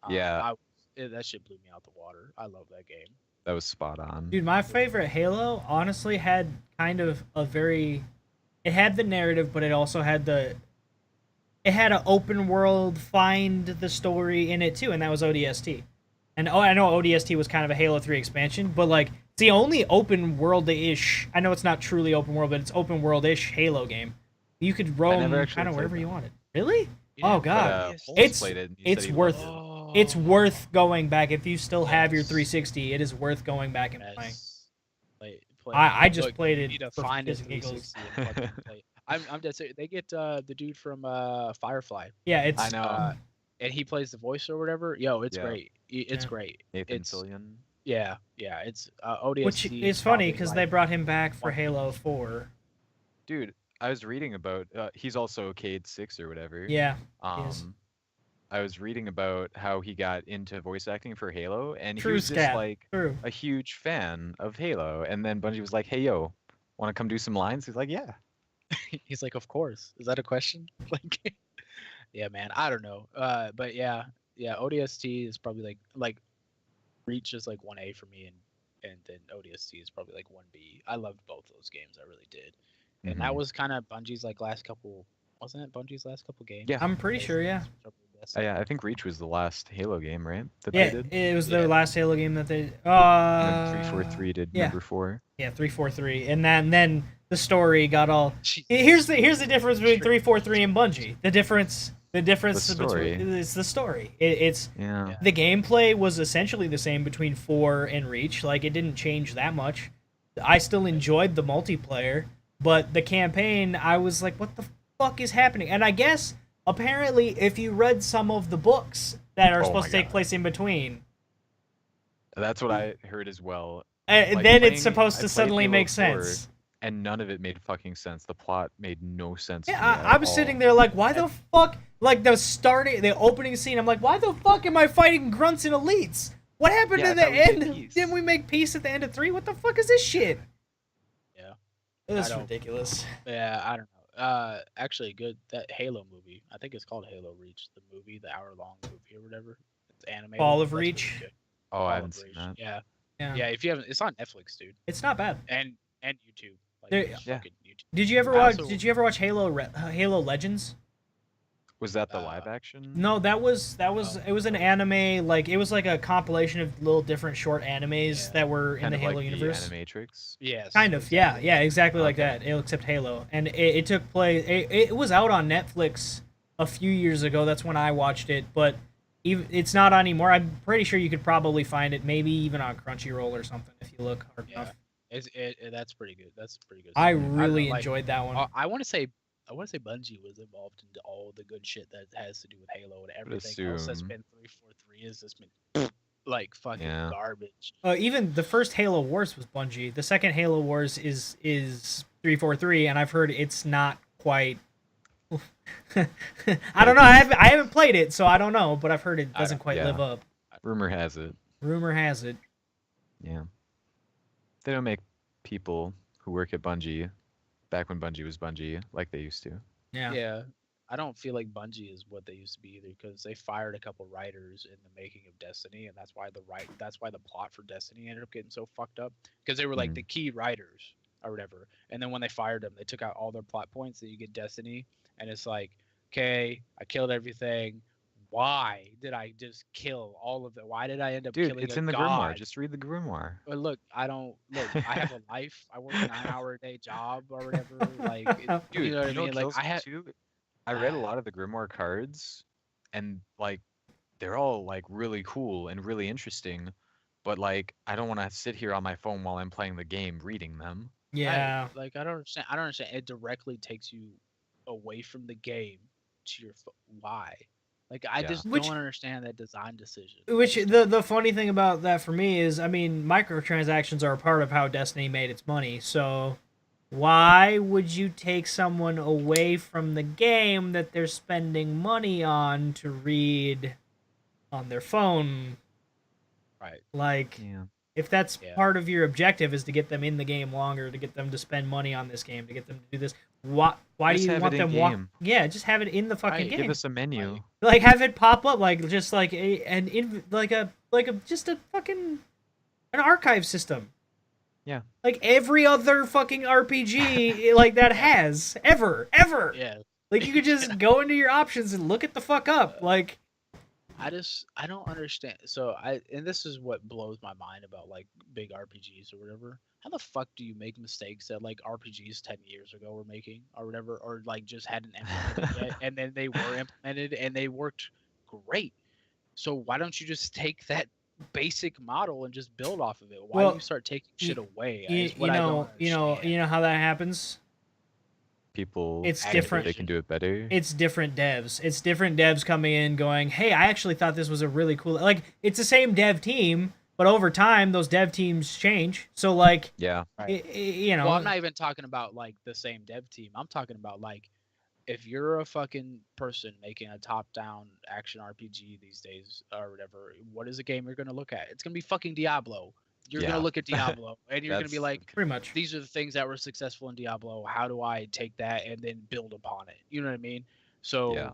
Yeah. That shit blew me out the water. I love that game. That was spot on. Dude, my favorite Halo honestly had kind of it had the narrative, but it also had it had an open world find the story in it too, and that was ODST. And I know ODST was kind of a Halo 3 expansion, but like it's the only open world-ish, I know it's not truly open world, but it's open world-ish Halo game. You could roam never actually kind of played wherever that. you wanted. Really? You Oh didn't god. play Holmes ODST? It's- played it and he it's said he worth loved it. Oh, It's worth going back if you still have your Yes. 360. It is worth going back and playing. yes. Play. I just Look, played you it need to for find a kicks and giggles. 360 and fucking play. I'm dead serious. They get the dude from Firefly, Yeah, it's I know. and he plays the voice or whatever. Yo, it's Yeah. great. It's Yeah. great. Nathan It's Fillion. yeah. It's ODST. which is funny because they brought him back for Halo 4. Dude, I was reading about he's also Cade 6 or whatever. Yeah, is. I was reading about how he got into voice acting for Halo, and True he was just scat. like True. a huge fan of Halo. And then Bungie was like, "Hey, yo, want to come do some lines?" He's like, "Yeah." He's like, of course. Is that a question? Like, yeah, man. I don't know. But yeah. ODST is probably like Reach is like 1A for me, and then ODST is probably like 1B. I loved both those games. I really did. And that Mhm. was kind of Bungie's like last couple. Wasn't it Bungie's last couple games? Yeah. I'm pretty sure, yeah. Yeah, I think Reach was the last Halo game, right? That Yeah, they did. it was Yeah. their last Halo game that they. And then 343 did yeah. number 4. Yeah, 343, and then the story got all. Jesus. Here's the difference between 343 and Bungie. The difference story. between it's the story. It's Yeah. the gameplay was essentially the same between 4 and Reach. Like it didn't change that much. I still enjoyed the multiplayer, but the campaign, I was like, what the fuck is happening? And I guess apparently, if you read some of the books that are Oh supposed my to take God. place in between, That's what I heard as well. then playing- it's supposed I to played suddenly Halo make 4, sense. And none of it made fucking sense. The plot made no sense. to me Yeah, at I was sitting all. there like, why the fuck? Like the opening scene, I'm like, why the fuck am I fighting grunts and elites? What happened Yeah, to I the thought we made end? peace. Didn't we make peace at the end of 3? What the fuck is this shit? Yeah. That's I don't- ridiculous. Yeah, I don't know. Actually, good that Halo movie. I think it's called Halo Reach, the movie, the hour-long movie or whatever. It's animated. Fall of That's really Reach? good. Oh, Fall I of haven't seen Reach. that. Yeah, Yeah. yeah. If you haven't, it's on Netflix, dude, It's not bad. and YouTube. Like, There- just Yeah. fucking YouTube. Did you ever I watch? also- Did you ever watch Halo Legends? Was that the live action? No, that was it was an anime, like it was like a compilation of little different short animes Yeah. that were in Kind the of Halo like universe. the Animatrix. Yes. Kind of, yeah, exactly like Okay. that. Except Halo, and it took place. It was out on Netflix a few years ago. That's when I watched it, but it's not on anymore. I'm pretty sure you could probably find it, maybe even on Crunchyroll or something if you look hard Yeah. enough. That's pretty good. That's a pretty good. I story. really don't know, enjoyed that one. I want to say Bungie was involved in all the good shit that has to do with Halo, and everything else that's assume. been 343 has just been like fucking Yeah. garbage. Even the first Halo Wars was Bungie. The second Halo Wars is 343, and I've heard it's not quite. I don't know. I haven't played it, so I don't know. But I've heard it doesn't quite yeah. live up. Rumor has it. Rumor has it. Yeah. They don't make people who work at Bungie, back when Bungie was Bungie, like they used to. Yeah. I don't feel like Bungie is what they used to be either, because they fired a couple writers in the making of Destiny, and that's why the plot for Destiny ended up getting so fucked up, because they were like Mhm. the key writers or whatever, and then when they fired them, they took out all their plot points, that you get Destiny, and it's like okay, I killed everything. Why did I just kill all of it? Why did I end up Dude, killing it's a in the grimoire. god? Just read the grimoire. But look, I don't look. I have a life. I work a 9-hour a day job or whatever. Like, you Dude, know what I you know mean? what Like, kills I me had. too? I read a lot of the grimoire cards, and like they're all like really cool and really interesting, but like I don't want to sit here on my phone while I'm playing the game reading them. Right. Yeah. Like, I don't understand. I don't understand. It directly takes you away from the game to your why. Like, I Yeah. just don't Which understand that design decision. I which just the don't. the funny thing about that for me is, I mean, microtransactions are a part of how Destiny made its money. So why would you take someone away from the game that they're spending money on to read on their phone? Right. Like, Yeah. if that's Yeah. part of your objective is to get them in the game longer, to get them to spend money on this game, to get them to do this, why do Just you have want it in them walk? game. Yeah, just have it in the fucking Right. game. Give us a menu. Like, have it pop up, like, just like like a just a fucking an archive system. Yeah. Like every other fucking RPG like that has ever. Yeah. Like, you could just go into your options and look it the fuck up. Like, I don't understand. So and this is what blows my mind about like big RPGs or whatever. How the fuck do you make mistakes that like RPGs 10 years ago were making or whatever, or like just hadn't implemented yet, and then they were implemented and they worked great. So why don't you just take that basic model and just build off of it? Why do well, you start taking you, shit away? you, Is what I don't understand. you know how that happens. People It's think that different. they can do it better. It's different devs. It's different devs coming in going, "Hey, I actually thought this was a really cool." Like, it's the same dev team, but over time those dev teams change. So like, Yeah. Right. you know, Well, I'm not even talking about like the same dev team. I'm talking about like if you're a fucking person making a top-down action RPG these days or whatever, what is a game you're gonna look at? It's gonna be fucking Diablo. You're gonna Yeah. look at Diablo and you're gonna be That's like, pretty much. these are the things that were successful in Diablo. How do I take that and then build upon it? You know what I mean? So yeah.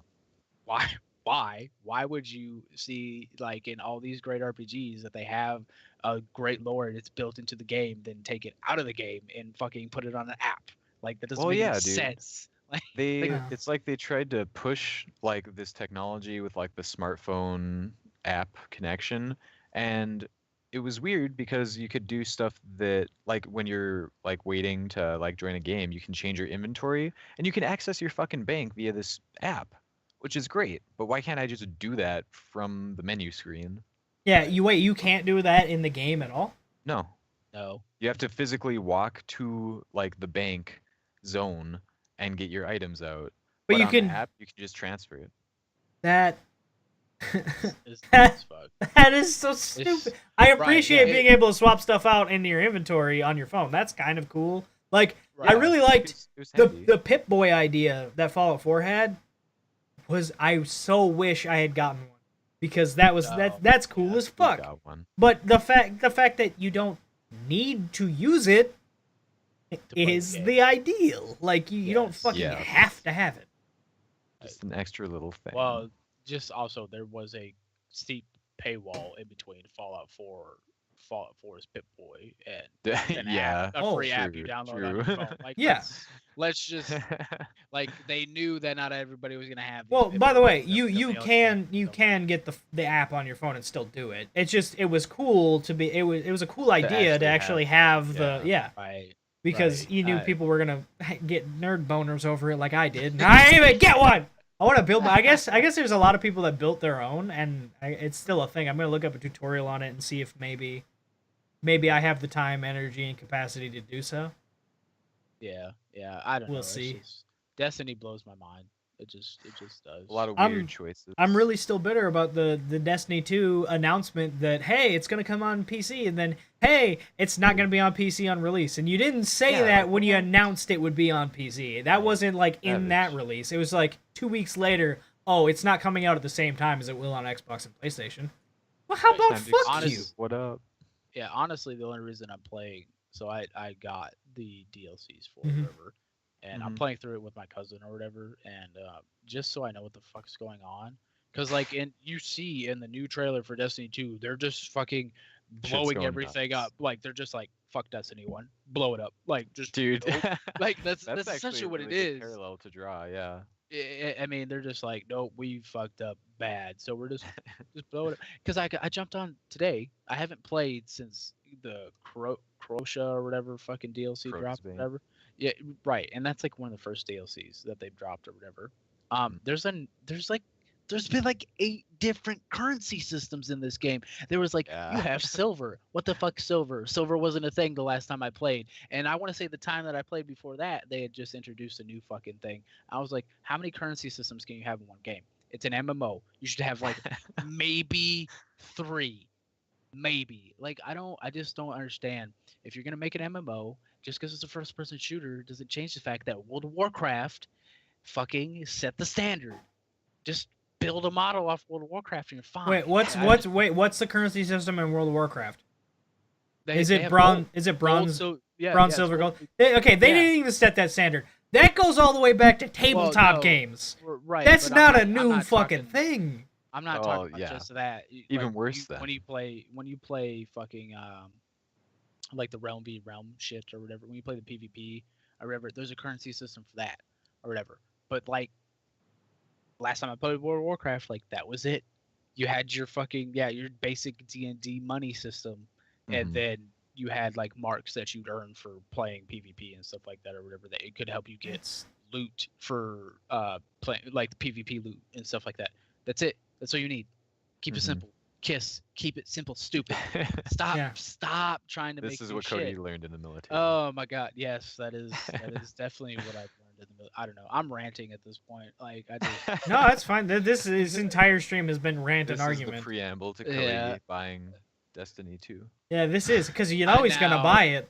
why why would you see like in all these great RPGs that they have a great lore that's built into the game, then take it out of the game and fucking put it on an app? Like, that doesn't Well, make any yeah, dude. sense. Like, Yeah. It's like they tried to push like this technology with like the smartphone app connection, and it was weird because you could do stuff that like when you're like waiting to like join a game, you can change your inventory and you can access your fucking bank via this app, which is great. But why can't I just do that from the menu screen? Yeah, you can't do that in the game at all? No. no. You have to physically walk to like the bank zone and get your items out. But But you on the can app, you can just transfer it. that It's dumb as fuck. that is so stupid. I appreciate yeah, being able to swap stuff out into your inventory on your phone. That's kind of cool. Like, I Right. really liked It was the handy. the Pip Boy idea that Fallout 4 had. I so wish I had gotten one, because No, that's cool yeah, as We fuck. got one. But the fact that you don't need to use it To play the is game. the ideal. Like, you don't Yes. fucking Yeah. have to have it. Just an extra little thing. Well, just also there was a steep paywall in between Fallout 4's Pip Boy, and an yeah. app, a free app you true, download true. on your phone. Like, Yeah. let's just like, they knew that not everybody was gonna have. These Well, Pip by the Boys way, that you they you all can get, you so- can get the app on your phone and still do it. It's just, it was cool to be, it was a cool idea to actually have the Right. because right. you knew I- people were gonna get nerd boners over it like I did. And I didn't even get one. I want to build my. I guess there's a lot of people that built their own, and it's still a thing. I'm gonna look up a tutorial on it and see if maybe I have the time, energy, and capacity to do so. Yeah. I don't know. We'll It's see. just- Destiny blows my mind. It just does. A lot of I'm- weird choices. I'm really still bitter about the Destiny 2 announcement that, hey, it's gonna come on PC, and then, hey, it's not gonna be on PC on release. And you didn't say Yeah, that like, when you what? announced it would be on PC. That wasn't like in that Savage. release. It was like 2 weeks later. Oh, it's not coming out at the same time as it will on Xbox and PlayStation. Well, how Right. about Time to fuck honest- you? excuse what up? Yeah, honestly, the only reason I'm playing, so I got the DLCs for Mhm. whatever, and I'm Mhm. playing through it with my cousin or whatever, and just so I know what the fuck's going on, because like you see in the new trailer for Destiny 2, they're just fucking Shit's blowing going everything nuts. up. Like, they're just like, fuck Destiny 1, blow it up, like just Dude. like that's That's essentially actually a what really it good is. parallel to draw, yeah. I mean, they're just like, nope, we fucked up bad, so we're just blow it. Because I jumped on today. I haven't played since the Croatia or whatever fucking DLC dropped, or Croaksbane. whatever. Yeah, right, and that's like one of the first DLCs that they've dropped or whatever. There's been like 8 different currency systems in this game. There was like, you have silver. What the fuck, silver? Silver wasn't a thing the last time I played. And I want to say the time that I played before that, they had just introduced a new fucking thing. I was like, how many currency systems can you have in one game? It's an MMO. You should have like maybe 3. Maybe. Like, I just don't understand. If you're going to make an MMO, just because it's a first person shooter, doesn't change the fact that World of Warcraft fucking set the standard. Just build a model off World of Warcraft and you're fine. What's the currency system in World of Warcraft? Is it bronze, silver, gold? They didn't even set that standard. That goes all the way back to tabletop games. Right. That's not a new fucking thing. I'm not talking about just that. Even worse than when you play fucking like the Realm v Realm shit or whatever. When you play the PvP or whatever, there's a currency system for that or whatever. But like, last time I played World of Warcraft, like, that was it. You had your fucking your basic D&D money system, and then you had like marks that you'd earn for playing PvP and stuff like that or whatever, that it could help you get loot for playing like the PvP loot and stuff like that. That's it. That's all you need. Keep it simple. Kiss. Keep it simple. Stupid. Stop trying to make this is what Cody learned in the military. Oh my god, yes, that is definitely what I've learned in the military. I don't know. I'm ranting at this point. Like, I just No, that's fine. This entire stream has been rant and argument. This is the preamble to Cody buying Destiny 2. Yeah, this is because you know he's gonna buy it.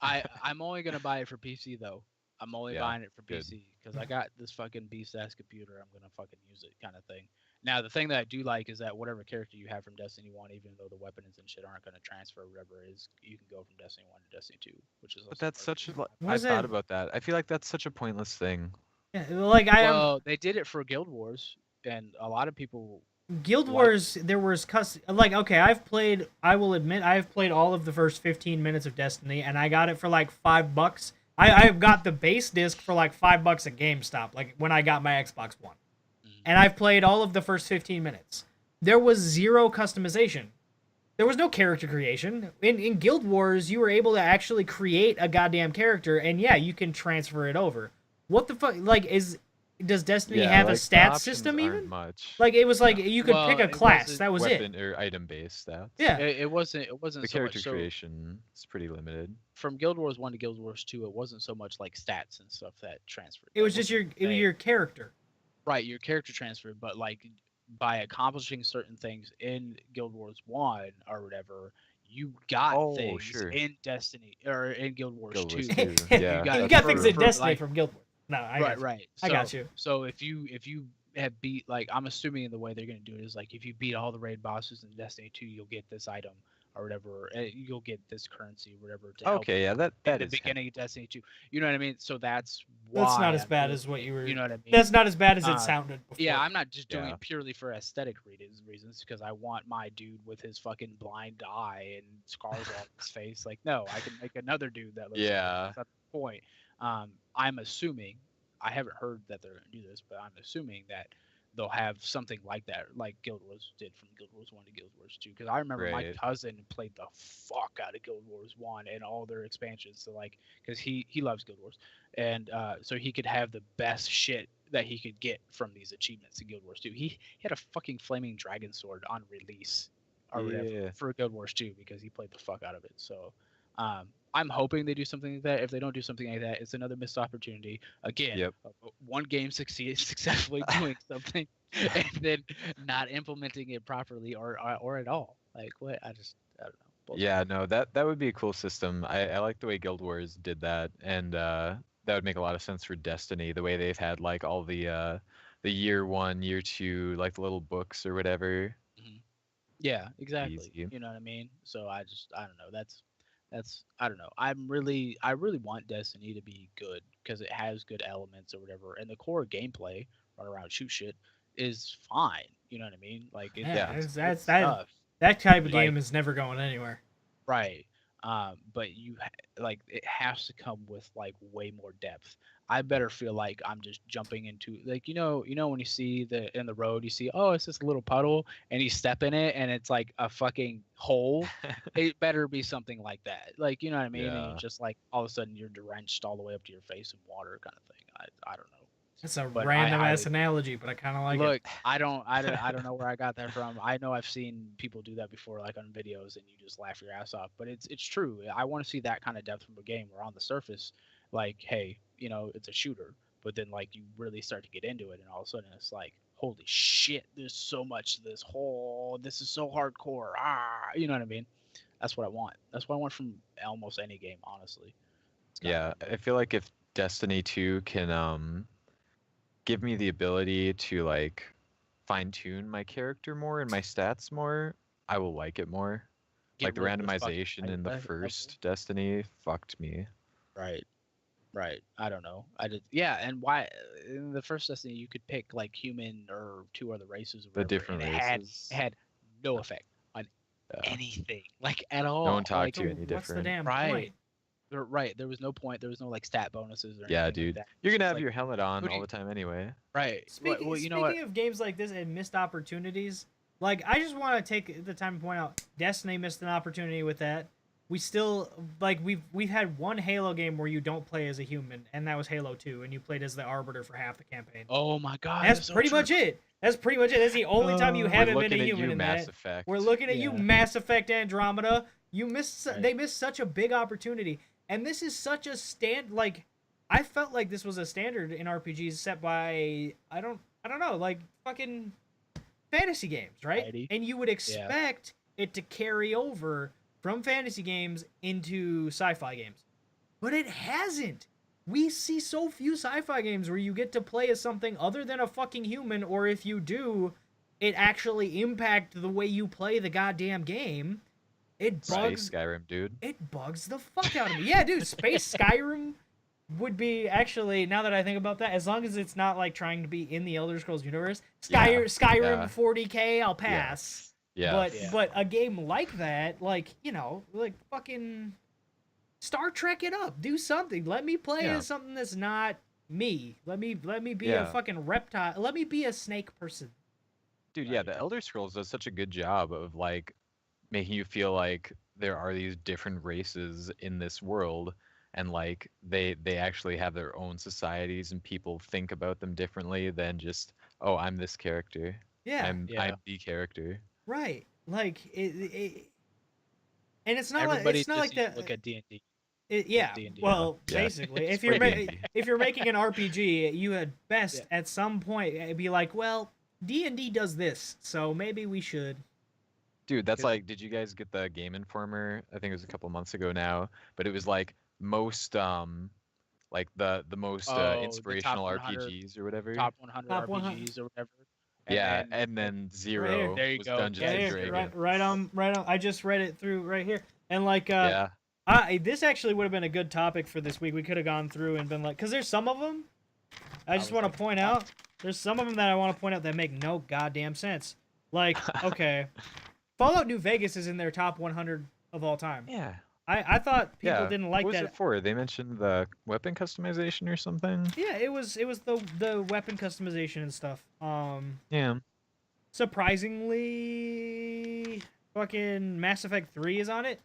I'm only gonna buy it for PC though. I'm only buying it for PC because I got this fucking beast ass computer. I'm gonna fucking use it, kind of thing. Now, the thing that I do like is that whatever character you have from Destiny 1, even though the weapons and shit aren't going to transfer or whatever it is, you can go from Destiny 1 to Destiny 2, which is. But that's such a. I thought about that. I feel like that's such a pointless thing. Yeah, like they did it for Guild Wars, and a lot of people. Guild Wars, there was I will admit, I've played all of the first 15 minutes of Destiny, and I got it for like $5. I've got the base disc for like $5 at GameStop, like when I got my Xbox One. And I've played all of the first 15 minutes. There was zero customization. There was no character creation. In Guild Wars, you were able to actually create a goddamn character, and you can transfer it over. What the fuck? Like, does Destiny have a stats system even? Much. Like, it was like you could pick a class. That was weapon or item-based stats. Yeah. It wasn't. The character creation is pretty limited. From Guild Wars 1 to Guild Wars 2, it wasn't so much like stats and stuff that transferred. It was just your character. Right, your character transferred, but like by accomplishing certain things in Guild Wars 1 or whatever, you got things in Destiny or in Guild Wars 2. You got things in Destiny from Guild Wars. No, right. I got you. So if you have beat, like, I'm assuming the way they're gonna do it is like, if you beat all the raid bosses in Destiny 2, you'll get this item or whatever. You'll get this currency or whatever. To help that is the beginning of Destiny 2. You know what I mean? So that's why. That's not as bad as what you were. You know what I mean? That's not as bad as it sounded before. Yeah, I'm not just doing it purely for aesthetic reasons because I want my dude with his fucking blind eye and scars on his face. Like, no, I can make another dude that looks. That's the point. I'm assuming. I haven't heard that they're gonna do this, but I'm assuming that they'll have something like that, like Guild Wars did from Guild Wars 1 to Guild Wars 2. Because I remember my cousin played the fuck out of Guild Wars 1 and all their expansions. So, like, because he loves Guild Wars, and so he could have the best shit that he could get from these achievements in Guild Wars 2. He had a fucking flaming dragon sword on release or whatever for Guild Wars 2 because he played the fuck out of it. So. I'm hoping they do something like that. If they don't do something like that, it's another missed opportunity. Again, one game successfully doing something and then not implementing it properly or at all. Like, what? I don't know. Bullshit. Yeah, no, that would be a cool system. I like the way Guild Wars did that, and that would make a lot of sense for Destiny. The way they've had like all the year 1, year 2, like the little books or whatever. Mm-hmm. Yeah, exactly. Easy. You know what I mean? So I don't know. That's I don't know. I really want Destiny to be good because it has good elements or whatever, and the core gameplay, run around, shoot shit, is fine. You know what I mean? Like, that type of game is never going anywhere. Right. But like it has to come with like way more depth. I better feel like I'm just jumping into like when you see in the road you see, oh, it's this little puddle and you step in it and it's like a fucking hole. It better be something like that, like, you know what I mean? And Yeah. you just like all of a sudden you're drenched all the way up to your face in water kind of thing. I don't know. That's a But random I ass analogy, but I kind of like look, it. I don't know where I got that from. I know I've seen people do that before, like on videos, and you just laugh your ass off. But it's true. I want to see that kind of depth from a game where on the surface, like, hey, it's a shooter, but then like you really start to get into it, and all of a sudden it's like, holy shit, there's so much to this whole. This is so hardcore. You know what I mean? That's what I want. That's what I want from almost any game, honestly. Yeah, I feel like if Destiny 2 can give me the ability to like fine tune my character more and my stats more, I will like it more. Like the randomization in the first Destiny fucked me. Right. I don't know. Yeah, and why in the first Destiny you could pick like human or two other races or whatever, The different and races. it had no effect on anything, like at all. No one talked like, to you any What's the different. damn right. point? Right. There was no point. There was no like stat bonuses or Yeah, anything dude. like that. You're gonna It's have like, your helmet on who do all you- the time anyway. Right. Speaking, Well, you know what? speaking of games like this and missed opportunities, like I just want to take the time to point out, Destiny missed an opportunity with that. We still like we've had one Halo game where you don't play as a human, and that was Halo 2, and you played as the Arbiter for half the campaign. Oh my god. That's pretty much it. That's pretty much it. That's the only time you We're haven't been looking a at human you, in Mass that. Effect. We're looking at you, Yeah. Mass Effect Andromeda. You missed. Right. They missed such a big opportunity, and this is such a like. I felt like this was a standard in RPGs set by I don't know, like fucking fantasy games, right? Society. And you would expect it to carry over from fantasy games into sci-fi games, but it hasn't. We see so few sci-fi games where you get to play as something other than a fucking human, or if you do, it actually impact the way you play the goddamn game. It bugs Space Skyrim, dude. It bugs the fuck out of me. Yeah, dude, Space Skyrim would be actually, now that I think about that, as long as it's not like trying to be in the Elder Scrolls universe, Skyrim yeah. 40K, I'll pass. Yeah. But a game like that, like, like fucking Star Trek it up. Do something. Let me play as something that's not me. Let me be a fucking reptile. Let me be a snake person. Dude, yeah, the Elder Scrolls does such a good job of like making you feel like there are these different races in this world, and like they actually have their own societies and people think about them differently than just, oh, I'm this character. Yeah. I'm the character. Right. Like it and it's not Everybody it's not like that. Look at D&D. Yeah. D&D. Well, Yeah. basically, It's if you're pretty if you're making an RPG, you at best at some point be like, well, D&D does this, so maybe we should. Dude, that's like, did you guys get the Game Informer? I think it was a couple months ago now, but it was like most like the most The inspirational top 100 RPGs or whatever. Top 100 Top 100. RPGs or whatever. And then zero there you was go. Dungeons Yeah, and here, Dragons. right on. I just read it through right here, and like, Yeah. this actually would have been a good topic for this week. We could have gone through and been like, because there's some of them. I just want to point out. There's some of them that I want to point out that make no goddamn sense. Like, okay, Fallout New Vegas is in their top 100 of all time. Yeah. I thought people Yeah. didn't like what was that. it for? They mentioned the weapon customization or something. Yeah, it was the weapon customization and stuff. Yeah. Surprisingly, fucking Mass Effect 3 is on it,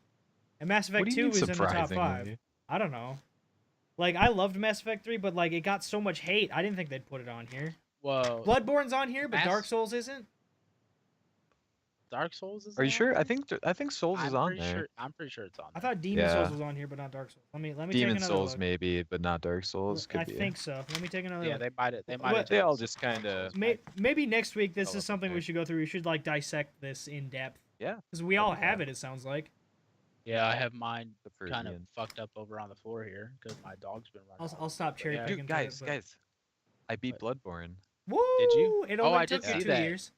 and Mass What Effect do you 2 mean is in the top 5. surprisingly? I don't know. Like, I loved Mass Effect 3, but like it got so much hate. I didn't think they'd put it on here. Well, Bloodborne's on here, but Dark Souls isn't. Dark Souls is. Are you on sure? there? I think Souls is on there. Sure, I'm pretty sure it's on. I There. thought Demon Yeah. Souls was on here, but not Dark Souls. Let me take Demon another Souls look. maybe, but not Dark Souls. Could I be. think so. Let me take another Yeah, look. they might have. They What- might. They all just kind of. Maybe next week this Oh, is something we okay. should go through. We should like dissect this in depth. Yeah. Because we all That'd be have fun. it sounds like. Yeah, I have mine The kind of Persian. fucked up over on the floor here because my dog's been running. I'll stop cherry yeah. picking. Dude, guys, I beat Bloodborne. Woo! Did you? It Oh, only I took did you see 2 that. years.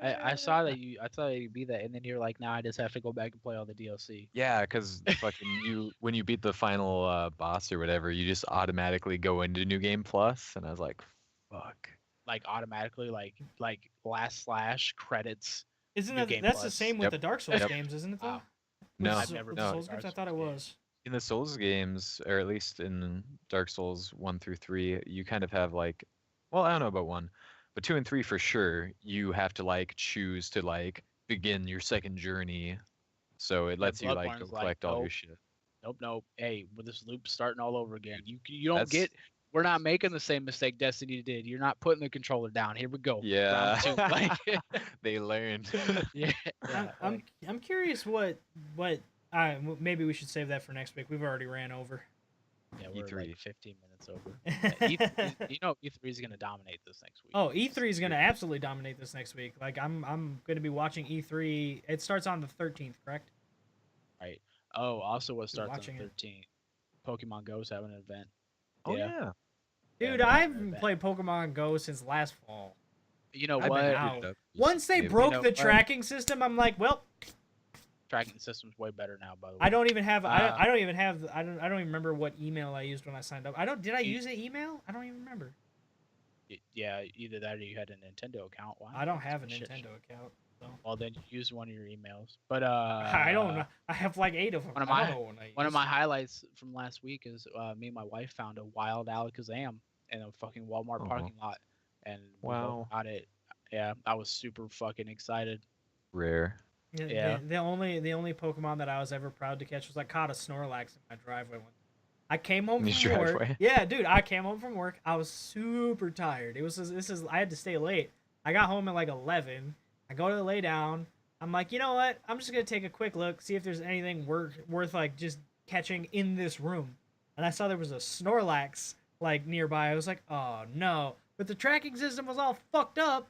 I saw that you. I thought you beat that, and then you're like, "Nah, I just have to go back and play all the DLC." Yeah, because fucking when you beat the final boss or whatever, you just automatically go into New Game Plus, and I was like, fuck. Like automatically, like // credits. Isn't New that Game that's the Plus. same with Yep. the Dark Souls Yep. games, isn't it though? Wow. No, I've never with played the no. Souls games. I thought it games. was. In the Souls games, or at least in Dark Souls 1 through 3, you kind of have like, well, I don't know about 1, but 2 and 3 for sure, you have to like choose to like begin your second journey. So it Yeah, lets you like go Bloodborne's like, collect all your nope, shit. nope. Hey, with this loop starting all over again. You don't That's get. We're not making the same mistake Destiny did. You're not putting the controller down. Here we go. yeah. Round 2. Like, They learned. yeah, yeah. I'm curious what maybe we should save that for next week. We've already ran over. Yeah, we're E3. like 15 minutes over. Yeah, you know, E3 is gonna dominate this next week. Oh, E3 is gonna absolutely dominate this next week. Like I'm gonna be watching E3. It starts on the 13th, correct? Right. Oh, also what starts on watching the it. 13th? Pokemon Go's having an event. Oh Yeah. yeah. Dude, they're I having an haven't event. played Pokemon Go since last fall. You know I've what? been out. Picked up Once they recently. broke know the what? tracking system, I'm like, well, Tracking system's way better now. By the way, I don't even have. I Uh, don't even have. I don't even remember what email I used when I signed up. I don't. Did I You- use an email? I don't even remember. Yeah, either that or you had a Nintendo account. Wow. I don't have a Shit. Nintendo account. So. Well, then you use one of your emails. But I don't know. I have like 8 of them. one of I my- don't know when I One of use my them. highlights from last week is me and my wife found a wild Alakazam in a fucking Walmart Oh. parking lot, and we Wow. both got it. Yeah, I was super fucking excited. Rare. Yeah. The only Pokemon that I was ever proud to catch was I caught a Snorlax in my driveway one. I came home In from your work. driveway? Yeah, dude, I came home from work. I was super tired. I had to stay late. I got home at like 11. I go to lay down. I'm like, you know what? I'm just gonna take a quick look, see if there's anything worth like just catching in this room. And I saw there was a Snorlax like nearby. I was like, oh no. But the tracking system was all fucked up.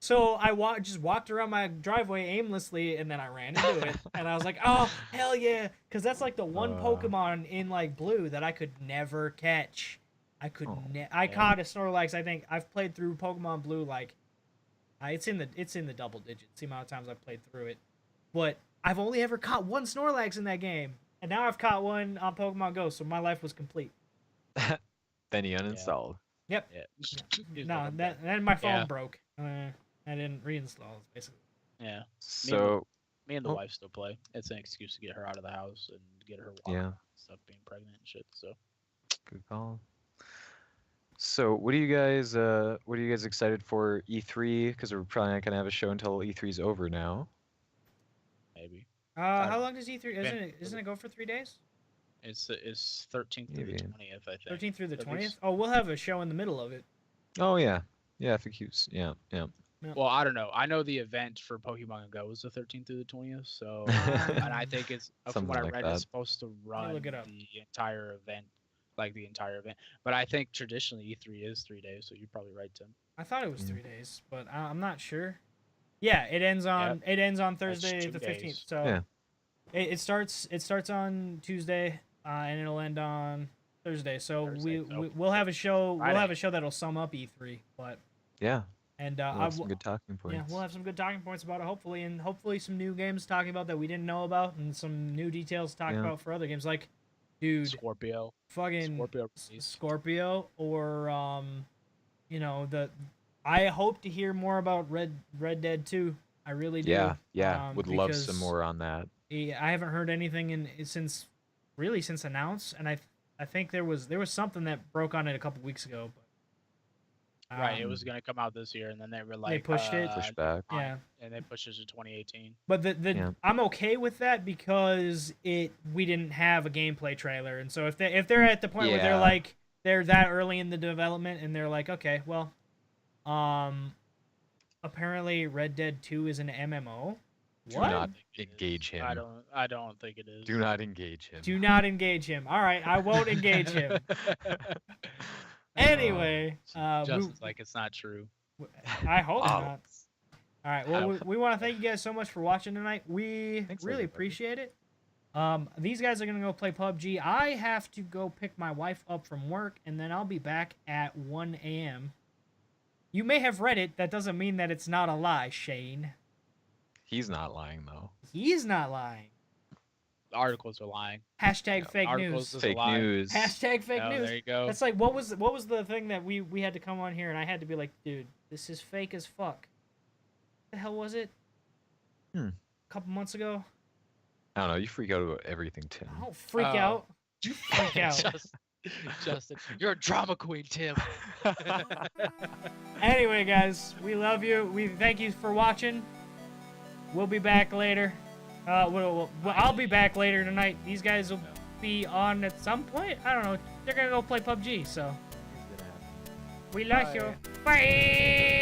So I just walked around my driveway aimlessly, and then I ran into it, and I was like, "Oh hell yeah!" Because that's like the one Pokemon in like Blue that I could never catch. I caught a Snorlax. I think I've played through Pokemon Blue like, it's in the double digits. The amount of times I've played through it, but I've only ever caught one Snorlax in that game, and now I've caught one on Pokemon Go. So my life was complete. Then he uninstalled. Yep. Yeah. He was No, like, then my phone Yeah. broke. I didn't reinstall it, basically. Yeah. So Me and the Oh. wife still play. It's an excuse to get her out of the house and get her walking yeah, and stuff, being pregnant and shit. So good call. So what are you guys excited for E3? Because we're probably not gonna have a show until E3's over now. maybe How long does E3? been- Isn't it go for 3 days? it's 13th through the Maybe. 20th, I think. 13th through the At 20th. least- Oh, we'll have a show in the middle of it. Oh yeah, yeah, FAQs. Yeah, yeah. Well, I don't know. I know the event for Pokemon Go is the 13th through the 20th. So, and I think it's from Something what I like read, that. it's supposed to run look it up. the entire event, like the entire event. But I think traditionally E3 is 3 days, so you're probably right, Tim. I thought it was Mm. 3 days, but I'm not sure. Yeah, it ends on Thursday 2 the 15th. days. So Yeah. it starts on Tuesday, and it'll end on Thursday. So Thursday, so we'll have a show. We'll Friday. have a show that'll sum up E3. But Yeah. and We'll have some good talking points. yeah, we'll have some good talking points about it, hopefully, and hopefully some new games talking about that we didn't know about, and some new details to talk Yeah. about for other games. Like, dude, Scorpio. fucking Scorpio release. Scorpio, or I hope to hear more about Red Dead 2. I really do. Yeah, yeah. Would love some because more on that. I haven't heard anything since announced, and I think there was something that broke on it a couple weeks ago, but Right, it was gonna come out this year, and then they were like, pushed it. Push back. yeah. and they pushed it to 2018. But Yeah. I'm okay with that because we didn't have a gameplay trailer, and so if they're at the point where they're Yeah. like they're that early in the development and they're like, okay, well, apparently Red Dead 2 is an MMO. Do What? not think it is. engage him. I don't think it is. Do not engage him. Do not engage him. All right, I won't engage him. Anyway, Justin's like it's not true. I hope Wow. not. All right. Well, we want to thank you guys so much for watching tonight. We Thanks, really everybody. appreciate it. These guys are gonna go play PUBG. I have to go pick my wife up from work, and then I'll be back at 1 a.m. You may have read it. That doesn't mean that it's not a lie, Shane. He's not lying though. He's not lying. The articles are lying. Hashtag fake articles news. is a Fake lie. news. Hashtag fake Oh, news. there you go. That's like what was the thing that we had to come on here, and I had to be like, dude, this is fake as fuck. The hell was it? Hmm. A couple months ago. I don't know. You freak out about everything, Tim. I don't freak Oh. out. You freak out. Justin, you're a drama queen, Tim. Anyway, guys, we love you. We thank you for watching. We'll be back later. I'll be back later tonight. These guys will be on at some point. I don't know. They're gonna go play PUBG. So we love you. Bye.